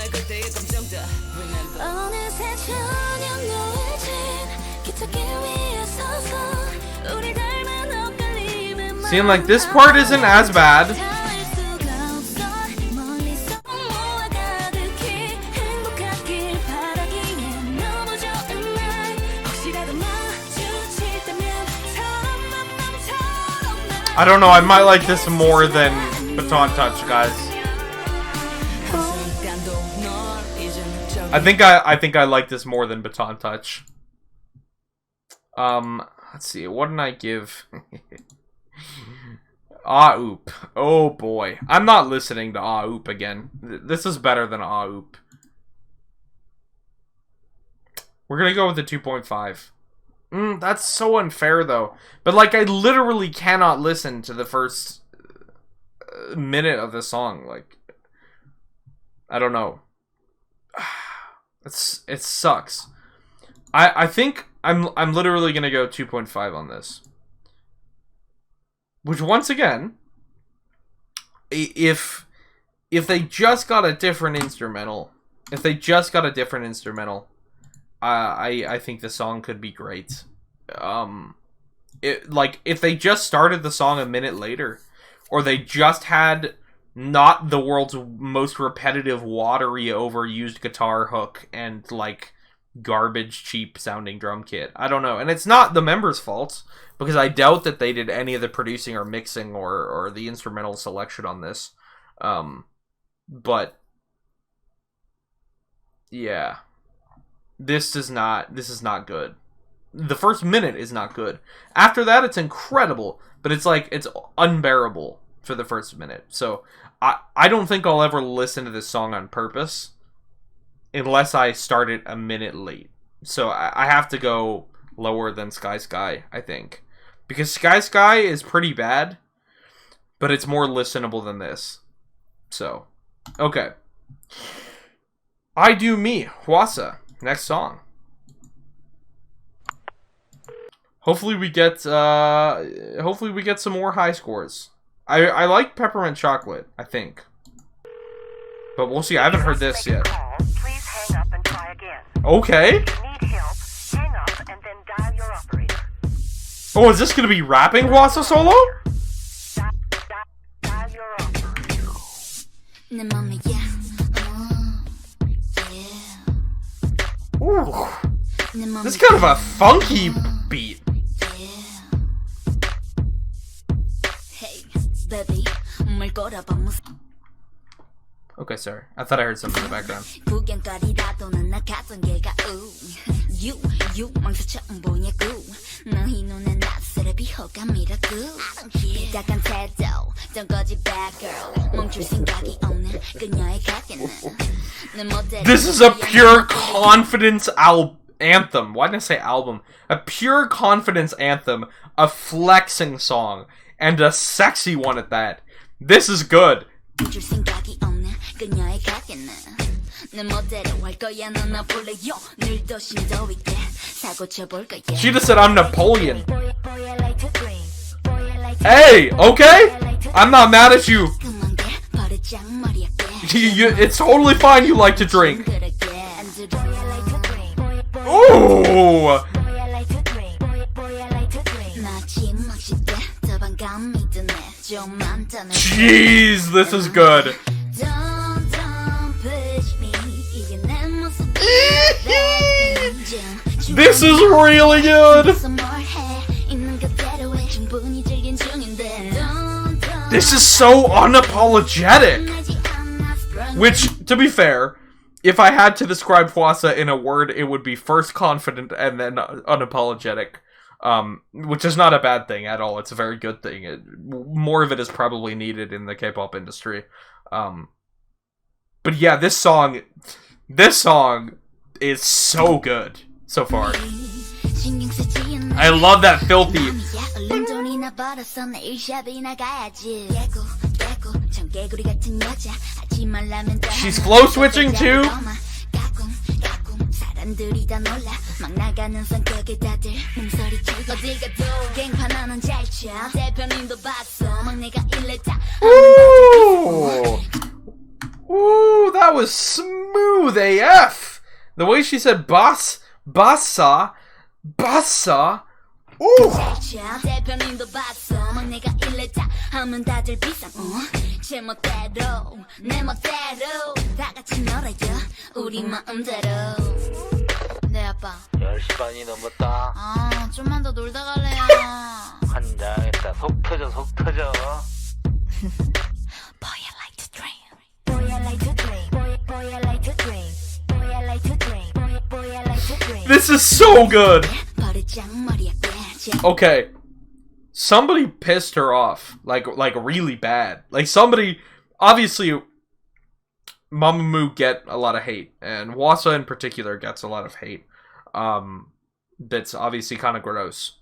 Seeing like this part isn't as bad. I don't know, I might like this more than Baton Touch, guys. I think I like this more than Baton Touch. Let's see, what did I give? Ah Oop. Oh boy. I'm not listening to Ah Oop again. This is better than Ah Oop. We're gonna go with the 2.5. That's so unfair, though. But, like, I literally cannot listen to the first minute of the song. Like, I don't know. It sucks. I think I'm literally gonna go 2.5 on this. Which, once again, if they just got a different instrumental, I think the song could be great. If they just started the song a minute later, or they just had not the world's most repetitive, watery, overused guitar hook and like garbage, cheap sounding drum kit. I don't know, and it's not the members' fault because I doubt that they did any of the producing or mixing or the instrumental selection on this. But yeah. This is not good. The first minute is not good. After that, it's incredible, but it's like, it's unbearable for the first minute. So, I don't think I'll ever listen to this song on purpose, unless I start it a minute late. So, I have to go lower than Sky Sky, I think. Because Sky Sky is pretty bad, but it's more listenable than this. So, okay. I Do Me, Hwasa. Next song. Hopefully we get some more high scores. I like Peppermint Chocolate, I think. But we'll see. I haven't heard this yet. Please hang up and try again. Okay. If you need help, hang up and then dial your operator. Oh, is this gonna be rapping Hwasa solo? Dial your operator. Ooh. This is kind of a funky beat. Okay, sorry. I thought I heard something in the background. This is a pure confidence anthem. Why did I say album? A pure confidence anthem, a flexing song, and a sexy one at that. This is good. She just said I'm Napoleon. Hey, okay? I'm not mad at you. It's totally fine you like to drink. Ooh! Jeez, this is good. This is really good. This is so unapologetic. Which, to be fair, if I had to describe Hwasa in a word, it would be first confident and then unapologetic. Which is not a bad thing at all. It's a very good thing. More of it is probably needed in the K-pop industry. But yeah, this song is so good so far. I love that filthy. She's flow switching too. Ooh. Ooh, that was smooth AF. The way she said bassa. Ooh. 네 아빠 10시반이 넘었다. 아 좀만 더 놀다 갈래요 환장했다. 속 터져, 속 터져. Boy I like to dream Boy I like to dream Boy I like to dream Boy I like to dream Boy I like to dream This is so good. Okay. Somebody pissed her off. Like really bad. Like somebody, obviously, Mamamoo get a lot of hate. And Wasa in particular gets a lot of hate. That's obviously kind of gross.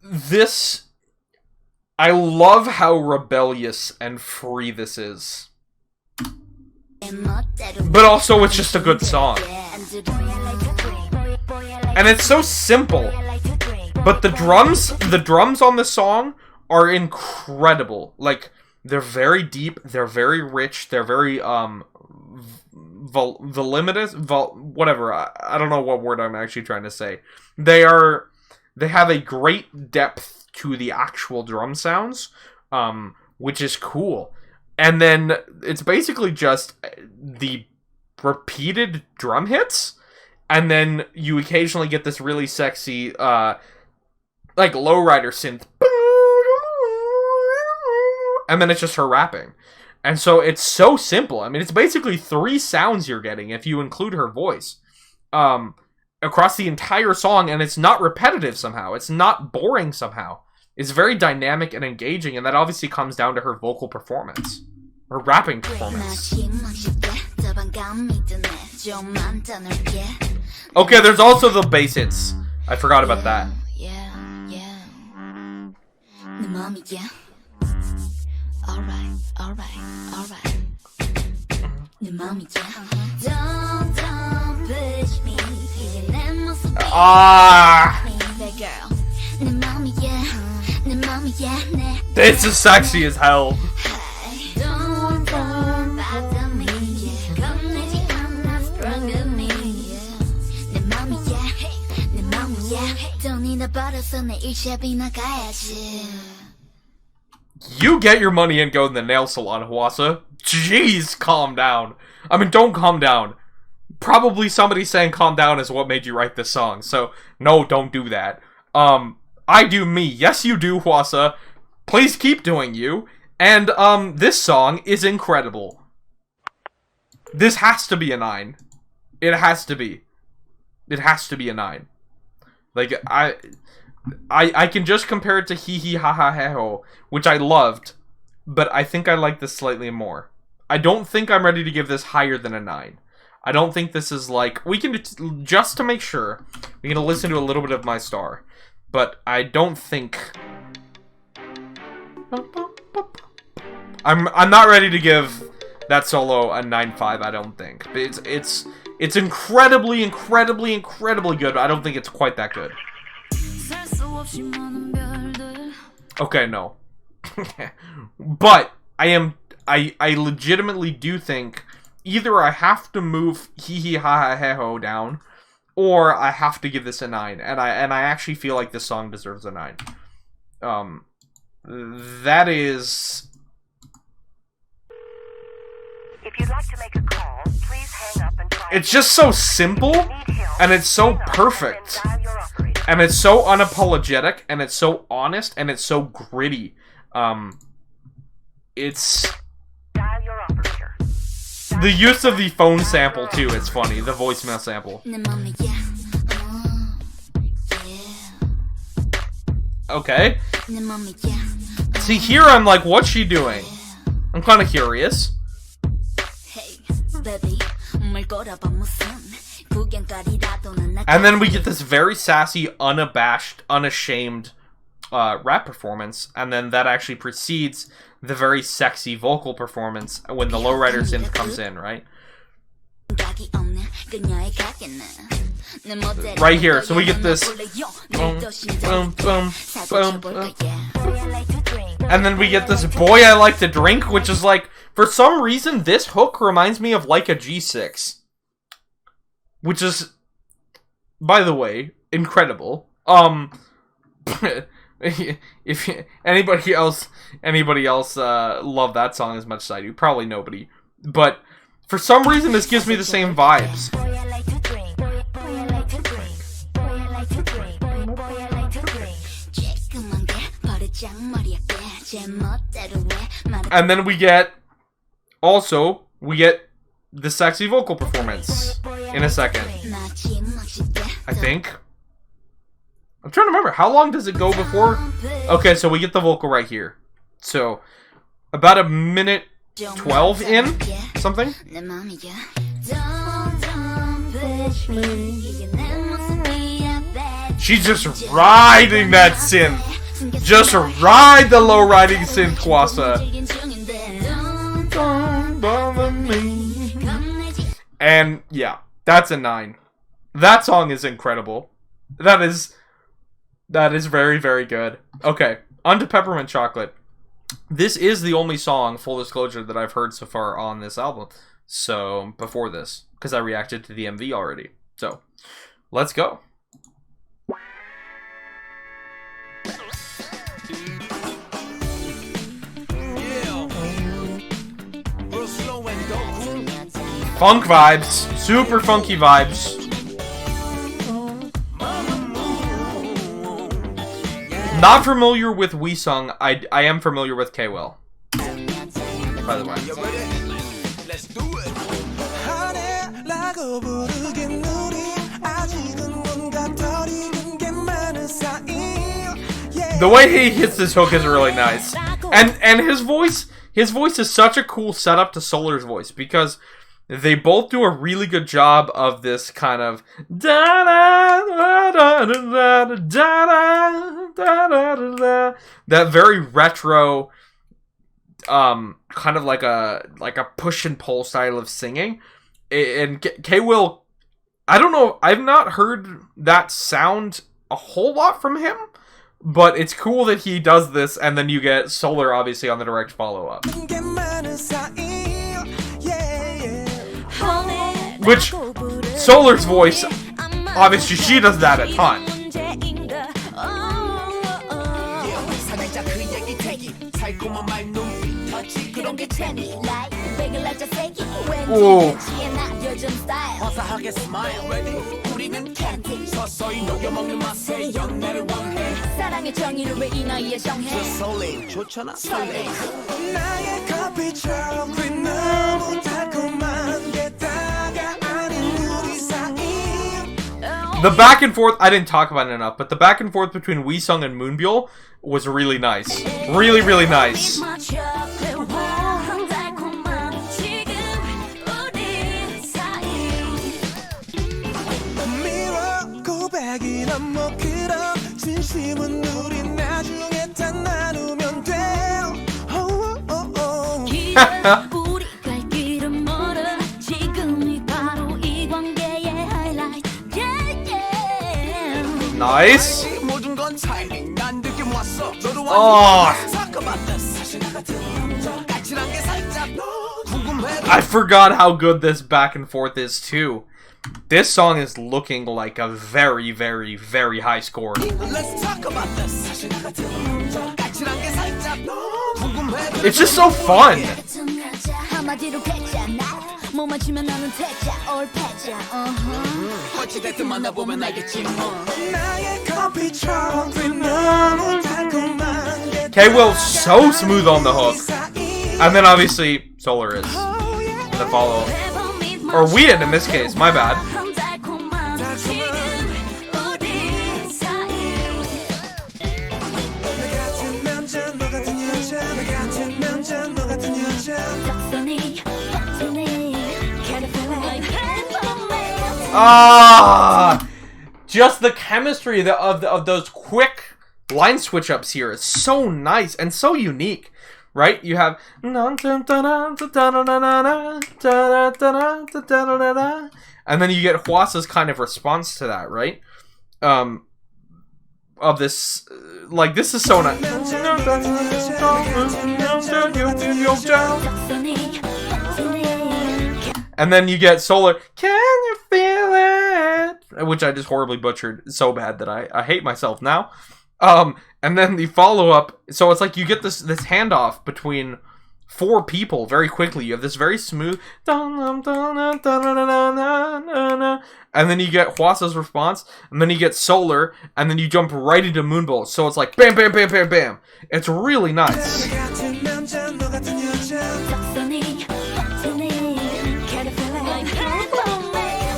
This, I love how rebellious and free this is. But also it's just a good song. And it's so simple. But the drums on the song are incredible. Like, they're very deep, they're very rich, they're very, voluminous, whatever, I don't know what word I'm actually trying to say. They have a great depth to the actual drum sounds, which is cool. And then it's basically just the repeated drum hits, and then you occasionally get this really sexy, like, lowrider synth, and then it's just her rapping. And so it's so simple. I mean, it's basically 3 sounds you're getting if you include her voice, across the entire song, and it's not repetitive somehow. It's not boring somehow. It's very dynamic and engaging, and that obviously comes down to her vocal performance. Her rapping performance. Okay, there's also the bass hits. I forgot about that. This is sexy as hell. You get your money and go to the nail salon, Hwasa. Jeez, calm down. I mean, don't calm down. Probably somebody saying calm down is what made you write this song, so no, don't do that. I do me. Yes, you do, Hwasa. Please keep doing you. And, this song is incredible. This has to be a 9. It has to be. It has to be a 9. Like, I can just compare it to Hee Hee Ha Ha He Ho, which I loved, but I think I like this slightly more. I don't think I'm ready to give this higher than a 9. I don't think this is like... We can, just to make sure, we're going to listen to a little bit of My Star. But I don't think... I'm not ready to give that solo a 9.5, I don't think. It's incredibly, incredibly, incredibly good, but I don't think it's quite that good. Okay, no. But I legitimately do think either I have to move Hee Hee Ha Ha He Ho down, or I have to give this a 9, and I actually feel like this song deserves a 9. That is... If you'd like to make a call, please hang up and try. It's just so simple, and it's so perfect, and it's so unapologetic, and it's so honest, and it's so gritty. It's... Dial your operator. The use of the phone sample, too, it's funny. The voicemail sample. Okay. See, here I'm like, what's she doing? I'm kind of curious. Hey, baby, 뭘 꼬라봐 무슨 구경거리라도는 나 And then we get this very sassy, unashamed rap performance, and then that actually precedes the very sexy vocal performance when the lowrider synth comes in, right? 각이 없는 그녀의 가게는 내 멋대로 Right here, so we get this boom, boom, boom, boom, boom. And then we get this Boy I Like to Drink, which is like, for some reason, this hook reminds me of Like a G6. Which is, by the way, incredible. If anybody else love that song as much as I do, probably nobody. But for some reason, this gives me the same vibes. And then we get the sexy vocal performance in a second. I think. I'm trying to remember. How long does it go before? Okay, so we get the vocal right here. So, about a minute 12 in? Something? She's just riding that synth. Just ride the low riding synth, Kwasa. And yeah, that's a 9. That song is incredible. That is very, very good. Okay, on to Peppermint Chocolate. This is the only song, full disclosure, that I've heard so far on this album. So, before this, because I reacted to the MV already. So, let's go. Funk vibes. Super funky vibes. Not familiar with Weesung. I am familiar with K-Will. By the way. Let's do it. The way he hits this hook is really nice. And his voice is such a cool setup to Solar's voice, because they both do a really good job of this kind of that very retro kind of like a push and pull style of singing. And K-Will, I don't know, I've not heard that sound a whole lot from him, but it's cool that he does this, and then you get Solar obviously on the direct follow-up. Which, Solar's voice, obviously she does that a ton. Ooh. The back and forth, I didn't talk about it enough, but the back and forth between Weesung and Moonbyul was really nice. Really, really nice. Nice. Oh. I forgot how good this back and forth is too. This song is looking like a very, very, very high score. It's just so fun. K-Will's so smooth on the hook. And then obviously Solar is the follow. Or Wheaton in this case, my bad. Ah, just the chemistry of those quick line switch ups here is so nice and so unique, right? You have and then you get Hwasa's kind of response to that, right? Of this, like, this is so nice. And then you get Solar, can you feel it? Which I just horribly butchered so bad that I hate myself now. And then the follow-up, so it's like you get this handoff between four people very quickly. You have this very smooth, and then you get Hwasa's response, and then you get Solar, and then you jump right into Moonbolt. So it's like bam, bam, bam, bam, bam. It's really nice.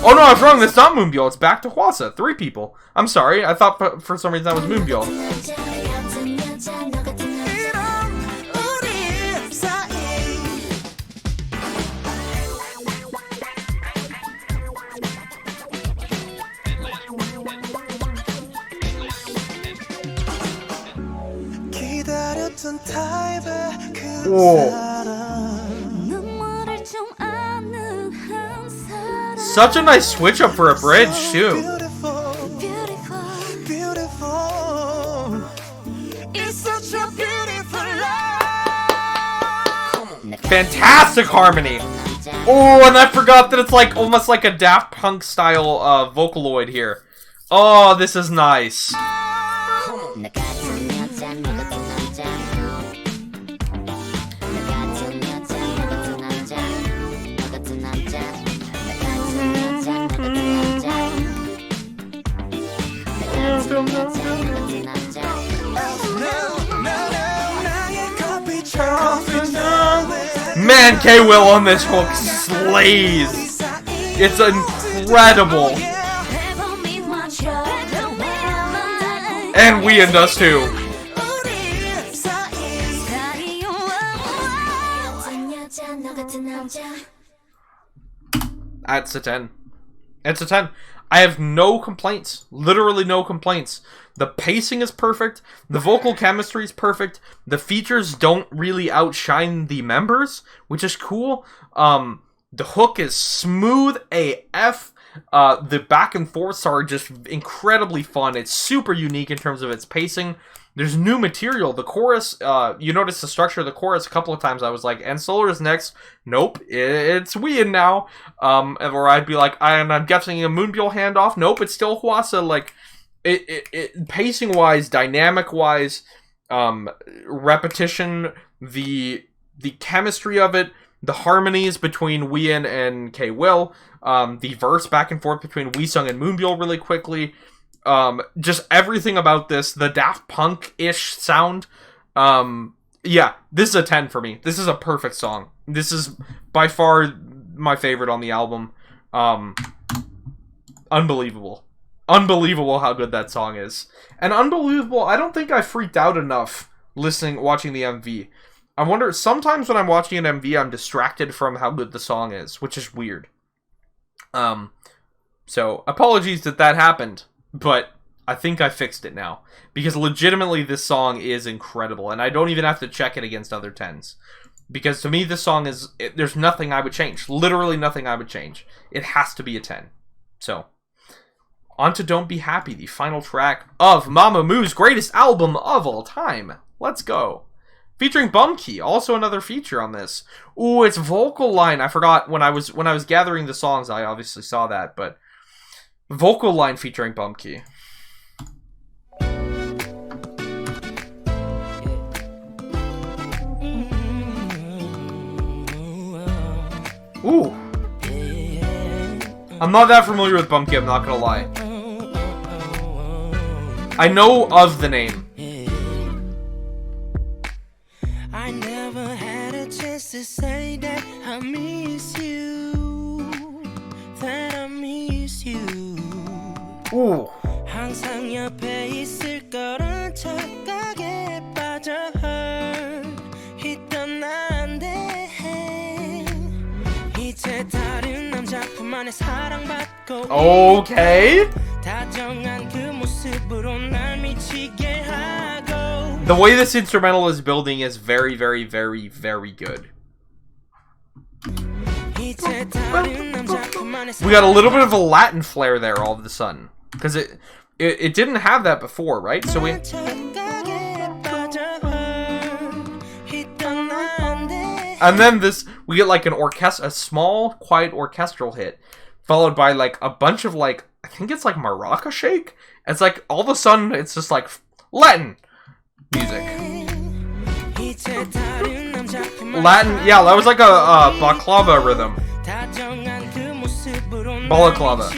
Oh no, I was wrong. That's not Moonbyul. It's back to Hwasa. 3 people. I'm sorry. I thought for some reason that was Moonbyul. Such a nice switch up for a bridge too. Fantastic harmony. Oh, and I forgot that it's like almost like a Daft Punk style Vocaloid here. Oh, this is nice. Man, K-Will on this hook slays. It's incredible. And Wii does too. That's a 10. It's a 10. I have no complaints. Literally no complaints. The pacing is perfect. The vocal chemistry is perfect. The features don't really outshine the members, which is cool. The hook is smooth AF. The back and forths are just incredibly fun. It's super unique in terms of its pacing. There's new material. The chorus, you notice the structure of the chorus a couple of times. I was like, and Solar is next. Nope, it's Wii now. Or I'd be like, I'm guessing a Moonbyul handoff. Nope, it's still Hwasa. Like, it pacing wise, dynamic wise, repetition, the chemistry of it, the harmonies between Wii and K-Will, the verse back and forth between Wii-sung and Moonbyul really quickly. Just everything about this, the Daft Punk-ish sound. Yeah, this is a 10 for me. This is a perfect song. This is by far my favorite on the album. Unbelievable. Unbelievable how good that song is. And unbelievable, I don't think I freaked out enough watching the MV. I wonder, sometimes when I'm watching an MV, I'm distracted from how good the song is, which is weird. So, apologies that happened. But I think I fixed it now. Because legitimately this song is incredible. And I don't even have to check it against other 10s. Because to me this song is... there's nothing I would change. Literally nothing I would change. It has to be a 10. So, on to Don't Be Happy, the final track of Mamamoo's greatest album of all time. Let's go. Featuring Bumkey, also another feature on this. Ooh, it's vocal line. I forgot when I was gathering the songs, I obviously saw that, but... vocal line featuring Bumkey. Ooh. I'm not that familiar with Bumkey, I'm not gonna lie. I know of the name. I never had a chance to say that I miss you. That I miss you. Ooh. 항상 옆에 있을 거란 착각에 빠져 있던 난데 이제 다른 남자뿐만 자꾸만의 사랑받고 Okay. 다정한 그 모습으로 날 미치게 하고 The way this instrumental is building is very, very, very, very good. 이제 다른 남자 그만의 We got a little bit of a Latin flair there all of a sudden. Because it didn't have that before, right? So we... And then we get like a small, quiet orchestral hit, followed by like a bunch of like, I think it's like maraca shake. It's like all of a sudden it's just like Latin music. Latin, yeah, that was like a baklava rhythm. Balaclava.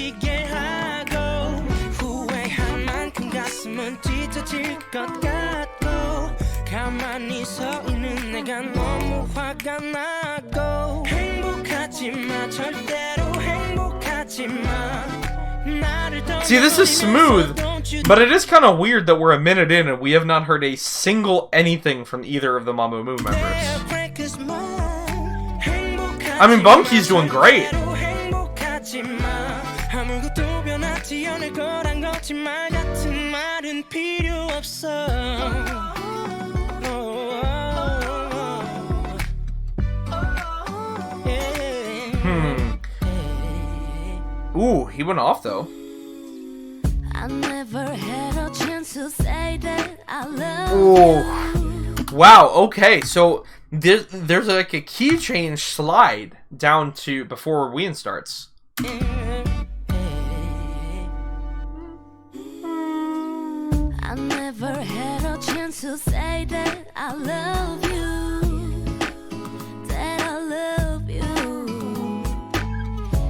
가만히 서 있는 내가 너무 화가 나고 행복하지 마 절대로 행복하지 마 나를 See, this is smooth, but it is kind of weird that we're a minute in and we have not heard a single anything from either of the Mamamoo members. I mean, Bumkey's doing great. 아무것도 변하지 않을 거란 거짓말 같은 말은 필요 없어. Ooh, he went off though. I never had a chance to say that I love Ooh. Wow, okay, so there's like a key change slide down to before Wien starts. I never had a chance to say that I love you, that I love you.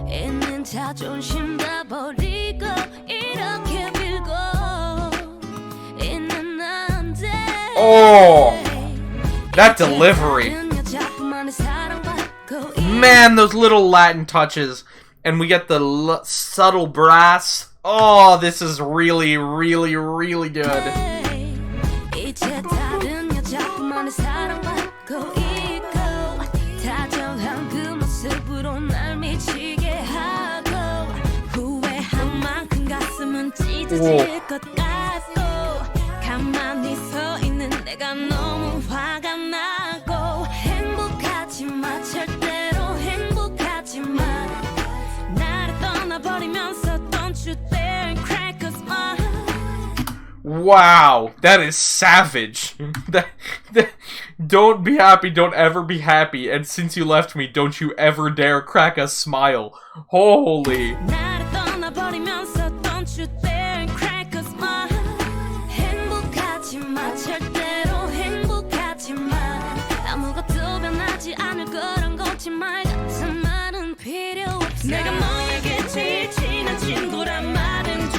있는 자존심 다 버리고 이렇게 빌고 있는 나한테. Oh, that delivery. Man, those little Latin touches. And we get the subtle brass. Oh, this is really, really, really good. Wow, that is savage. Don't be happy, don't ever be happy, and since you left me, don't you ever dare crack a smile. Holy.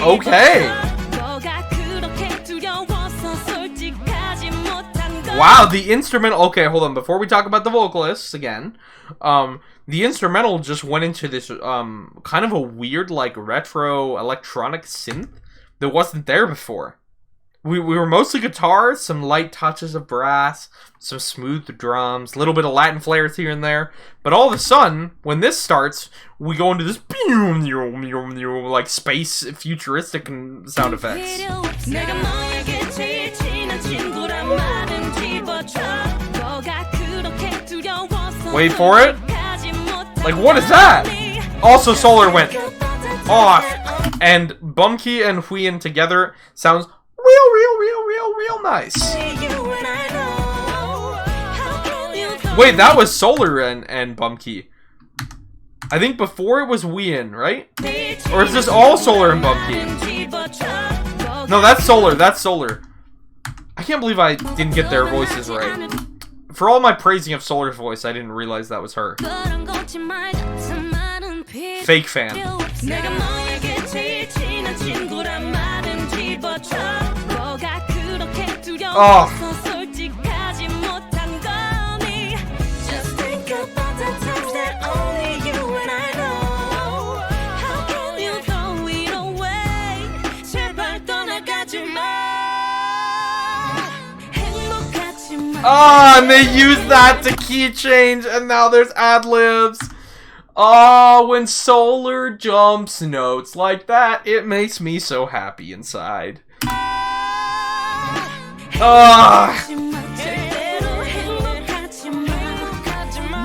Okay. Wow, the instrumental. Okay, hold on. Before we talk about the vocalists again, the instrumental just went into this kind of a weird, like, retro electronic synth that wasn't there before. We were mostly guitar, some light touches of brass, some smooth drums, a little bit of Latin flares here and there. But all of a sudden, when this starts, we go into this like space futuristic sound effects. Wait for it. Like, what is that? Also, Solar went off, and Bumkey and Huyen together sounds real nice. Wait, that was Solar and Bumkey. I think before it was Wien, right? Or is this all Solar and Bumkey? No, that's Solar. That's Solar. I can't believe I didn't get their voices right. For all my praising of Solar's voice, I didn't realize that was her. Fake fan. Oh. Oh, and they used that to key change, and now there's ad-libs. Oh, when Solar jumps notes like that, it makes me so happy inside. Ah! 절대로 행복하지 마.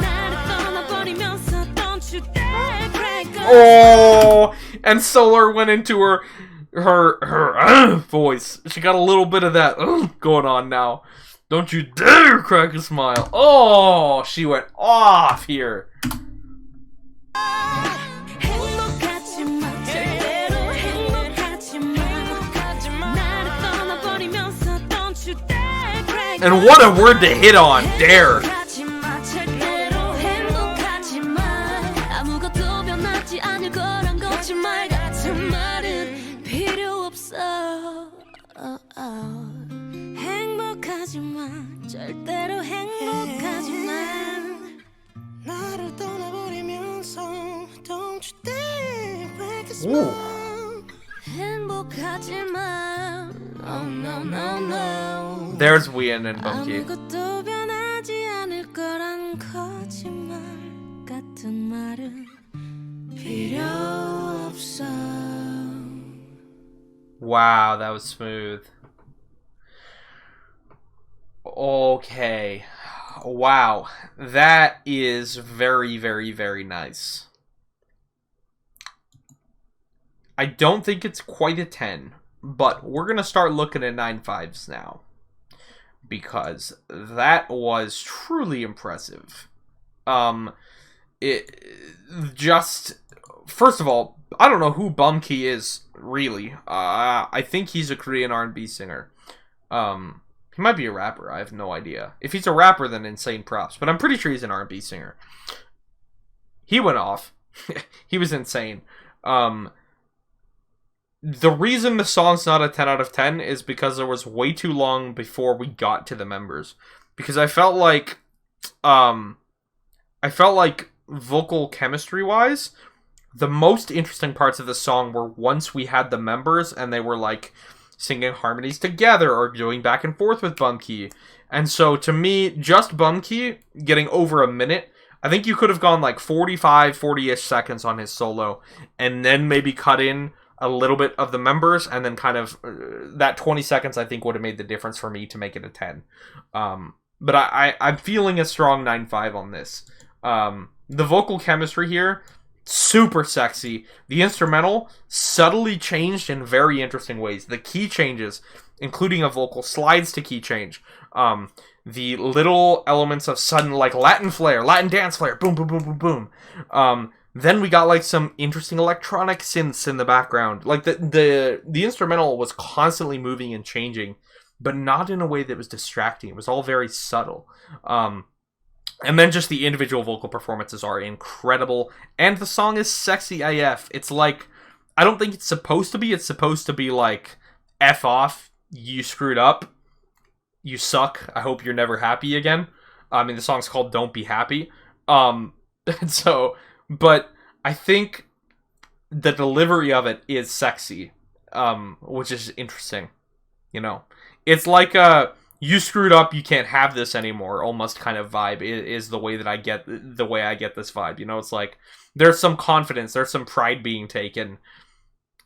나를 떠나버리면서 don't you dare break up. Oh, and Solar went into her voice. She got a little bit of that going on now. Don't you dare crack a smile. Oh, she went off here. 행복하지 마. 절대로 행복하지 마. 나를 떠나버리면서 don't you dare break up. And what a word to hit on, dare. 행복하지 마. 절대로 행복하지 마. 아무것도 변하지 않을 거란 거짓말 같은 말은 필요 없어. 행복하지 마. 절대로 행복하지 마. 나를 떠나버리면서 don't you dare break a Ooh. smile. 행복하지 마. Oh no no no. There's Wien and Bunky. 아무것도 변하지 않을 거란 거짓말 같은 말은 필요 없어. Wow, that was smooth. Okay. Wow. That is very, very, very nice. I don't think it's quite a 10, but we're going to start looking at 9.5s now. Because that was truly impressive. It just... First of all, I don't know who Bumkey is, really. I think he's a Korean R&B singer. He might be a rapper, I have no idea. If he's a rapper, then insane props. But I'm pretty sure he's an R&B singer. He went off. He was insane. The reason the song's not a 10 out of 10 is because there was way too long before we got to the members. Because I felt like... vocal chemistry-wise, the most interesting parts of the song were once we had the members and they were like singing harmonies together or going back and forth with Bumkey. And so to me, just Bumkey getting over a minute, I think you could have gone like 45, 40-ish seconds on his solo and then maybe cut in a little bit of the members and then kind of that 20 seconds I think would have made the difference for me to make it a 10. But I'm feeling a strong 9.5 on this. The vocal chemistry here, super sexy. The instrumental, subtly changed in very interesting ways. The key changes, including a vocal slides to key change. The little elements of sudden, like, Latin flair, Latin dance flair, boom, boom, boom, boom, boom. Then we got, like, some interesting electronic synths in the background. Like, the instrumental was constantly moving and changing, but not in a way that was distracting. It was all very subtle. And then just the individual vocal performances are incredible. And the song is sexy AF. It's like, I don't think it's supposed to be. It's supposed to be like, F off, you screwed up, you suck, I hope you're never happy again. I mean, the song's called Don't Be Happy. So, but I think the delivery of it is sexy, which is interesting. You know, it's like you screwed up, you can't have this anymore, almost kind of vibe is the way that I get this vibe. You know, it's like there's some confidence, there's some pride being taken,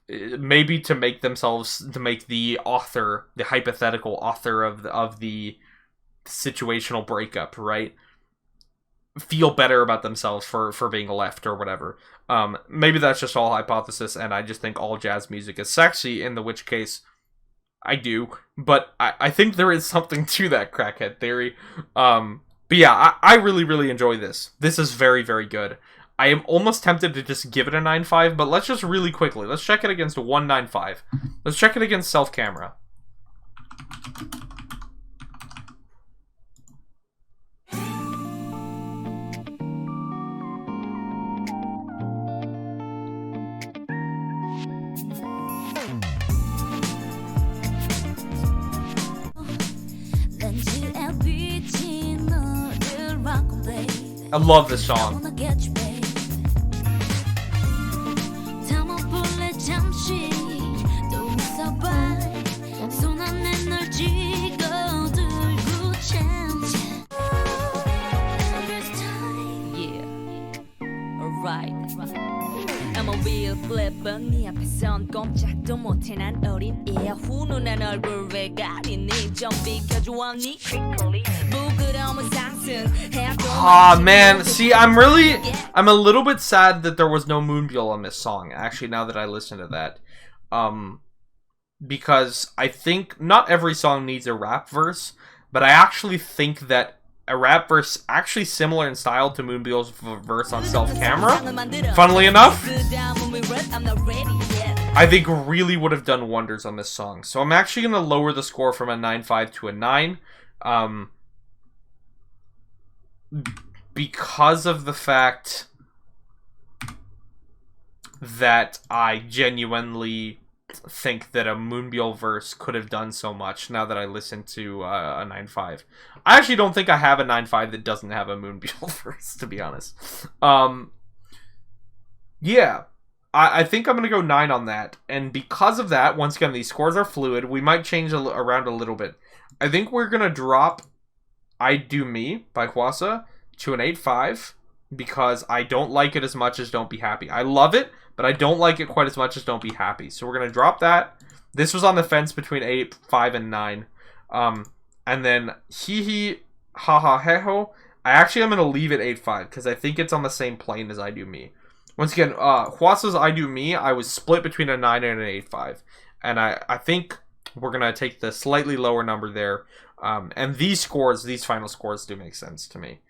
maybe to make the author, the hypothetical author of the situational breakup, right, feel better about themselves for being left or whatever. Maybe that's just all hypothesis, and I just think all jazz music is sexy, in which case I do, but I think there is something to that crackhead theory. But yeah, I really, really enjoy this. This is very, very good. I am almost tempted to just give it a 9.5, but let's just really quickly, let's check it against a 1.95. Let's check it against Self-Camera. I love this song. Alright. feel flipper 네 앞에선 꼼짝도 못해 난 어린 애야 훈훈한 얼굴 왜 가리니 좀 비켜줘 언니 부끄러움은 상승해야 Ah, man. See, I'm a little bit sad that there was no Moonbyul on this song, actually, now that I listen to that. Because I think not every song needs a rap verse, but I actually think that a rap verse actually similar in style to Moonbyul's verse on Self-Camera, funnily enough, I think really would have done wonders on this song. So I'm actually going to lower the score from a 9.5 to a 9. Because of the fact that I genuinely think that a Moonbyul verse could have done so much now that I listen to a 9.5. I actually don't think I have a 9.5 that doesn't have a Moonbyul verse, to be honest. Yeah, I think I'm going to go 9 on that. And because of that, once again, these scores are fluid. We might change around a little bit. I think we're going to drop I Do Me by Hwasa to an 8.5 because I don't like it as much as Don't Be Happy. I love it, but I don't like it quite as much as Don't Be Happy. So we're going to drop that. This was on the fence between 8.5 and 9. And then Hee Hee Ha Ha He Ho, I actually am going to leave it 8.5 because I think it's on the same plane as I Do Me. Once again, Hwasa's I Do Me, I was split between a 9 and an 8.5. And I think we're going to take the slightly lower number there. And these final scores do make sense to me.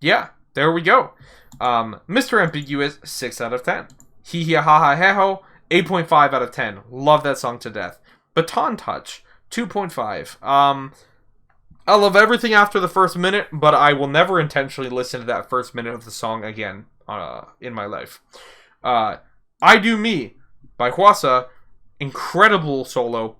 Yeah, there we go. Mr. Ambiguous, 6 out of 10. Hee Hee Ha Ha He Ho, 8.5 out of 10. Love that song to death. Baton Touch, 2.5. I love everything after the first minute, but I will never intentionally listen to that first minute of the song again in my life. I Do Me by Hwasa, incredible solo.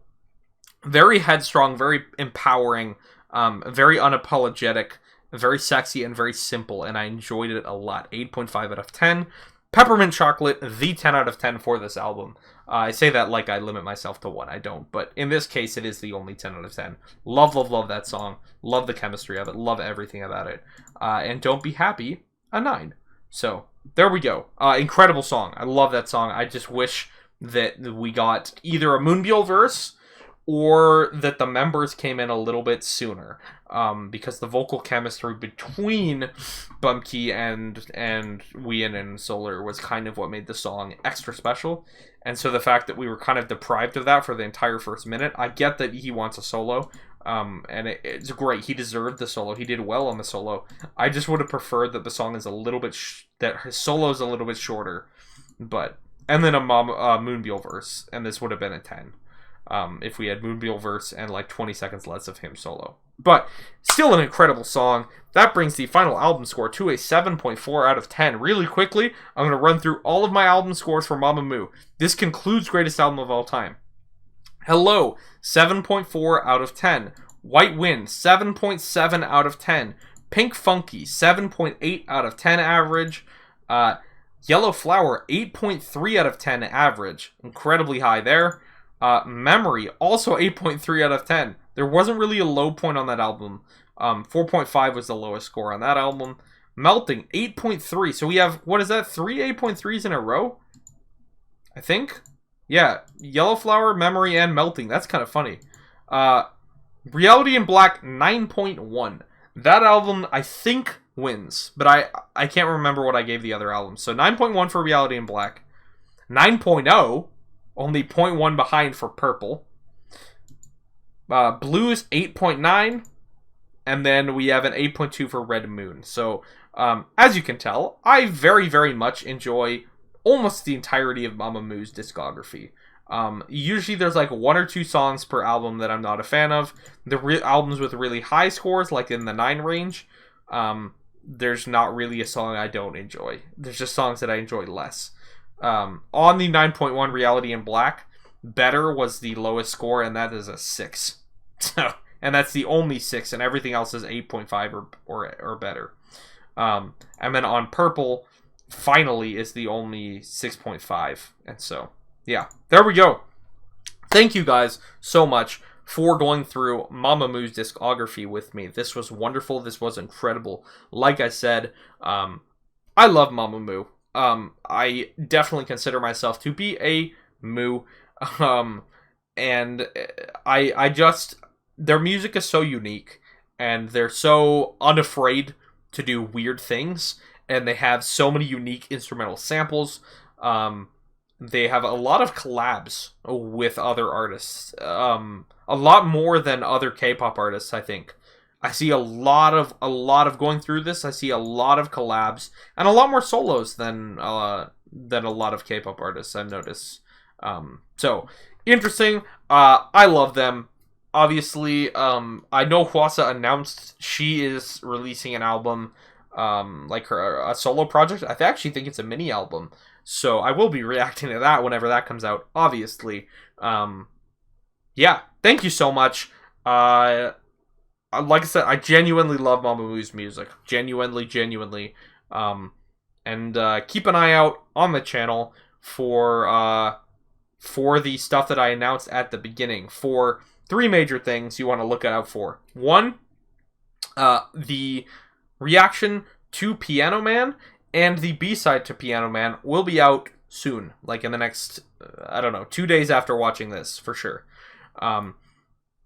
Very headstrong, very empowering, very unapologetic, very sexy, and very simple, and I enjoyed it a lot. 8.5 out of 10. Peppermint Chocolate, the 10 out of 10 for this album. I say that like I limit myself to 1. I don't, but in this case, it is the only 10 out of 10. Love, love, love that song. Love the chemistry of it. Love everything about it. And Don't Be Happy, a 9. So, there we go. Incredible song. I love that song. I just wish that we got either a Moonbyul verse or that the members came in a little bit sooner, because the vocal chemistry between Bumkey and Wheein and Solar was kind of what made the song extra special, and so the fact that we were kind of deprived of that for the entire first minute, I get that he wants a solo, and it's great, he deserved the solo, he did well on the solo. I just would have preferred that the song is a little bit, that his solo is a little bit shorter, and then a Moonbyul verse, and this would have been a 10. If we had Moonbyul verse and like 20 seconds less of him solo. But still an incredible song. That brings the final album score to a 7.4 out of 10. Really quickly, I'm going to run through all of my album scores for Mamamoo. This concludes Greatest Album of All Time. Hello, 7.4 out of 10. White Wind, 7.7 out of 10. Pink Funky, 7.8 out of 10 average. Yellow Flower, 8.3 out of 10 average. Incredibly high there. Memory, also 8.3 out of 10. There wasn't really a low point on that album. 4.5 was the lowest score on that album. Melting, 8.3. So we have, what is that, 3 8.3s in a row? I think? Yeah, Yellow Flower, Memory, and Melting. That's kind of funny. Reality in Black, 9.1. That album, I think, wins. But I can't remember what I gave the other albums. So 9.1 for Reality in Black. 9.0. Only 0.1 behind for Purple. Blues, 8.9. And then we have an 8.2 for Red Moon. So, as you can tell, I very, very much enjoy almost the entirety of Mamamoo's discography. Usually there's like 1 or 2 songs per album that I'm not a fan of. The albums with really high scores, like in the 9 range, there's not really a song I don't enjoy. There's just songs that I enjoy less. On the 9.1 Reality in Black, Better was the lowest score, and that is a 6. So, and that's the only 6, and everything else is 8.5 or better. And then on Purple, Finally is the only 6.5. And so, yeah, there we go. Thank you guys so much for going through Mamamoo's discography with me. This was wonderful. This was incredible. Like I said, I love Mamamoo. I definitely consider myself to be a moo. And I just, their music is so unique, and they're so unafraid to do weird things, and they have so many unique instrumental samples. They have a lot of collabs with other artists, a lot more than other K-pop artists, I think. I see a lot of going through this. I see a lot of collabs and a lot more solos than a lot of K-pop artists, I've noticed. So interesting. I love them. Obviously, I know Hwasa announced she is releasing an album, like a solo project. I actually think it's a mini album. So I will be reacting to that whenever that comes out, obviously. Yeah, thank you so much. Like I said, I genuinely love Mamamoo's music. Genuinely. And keep an eye out on the channel for the stuff that I announced at the beginning. For 3 major things you want to look out for. 1, the reaction to Piano Man, and the B-side to Piano Man will be out soon, like in the next, 2 days after watching this, for sure.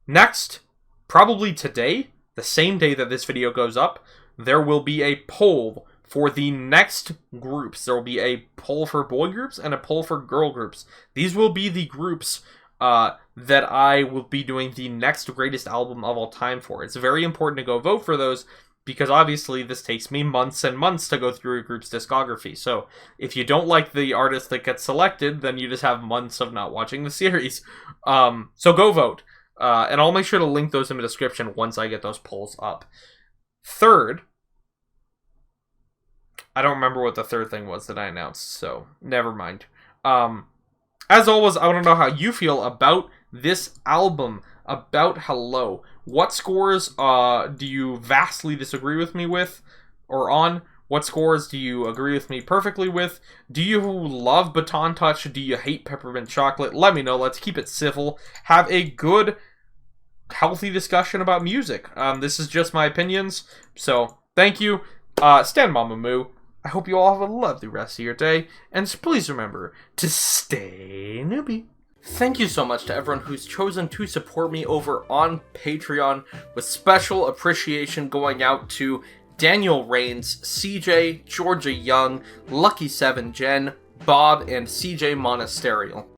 Next, probably today, the same day that this video goes up, there will be a poll for the next groups. There will be a poll for boy groups and a poll for girl groups. These will be the groups that I will be doing the next greatest album of all time for. It's very important to go vote for those, because obviously this takes me months and months to go through a group's discography. So if you don't like the artist that gets selected, then you just have months of not watching the series. So go vote. And I'll make sure to link those in the description once I get those polls up. Third, I don't remember what the third thing was that I announced, so never mind. As always, I want to know how you feel about this album, about Hello. What scores do you vastly disagree with me with, or on? What scores do you agree with me perfectly with? Do you love Baton Touch? Do you hate Peppermint Chocolate? Let me know. Let's keep it civil. Have a good, healthy discussion about music. This is just my opinions, so thank you. Stand Mamamoo. I hope you all have a lovely rest of your day, and please remember to stay newbie. Thank you so much to everyone who's chosen to support me over on Patreon, with special appreciation going out to Daniel Rains, CJ, Georgia Young, Lucky7 Jen, Bob, and CJ Monasterial.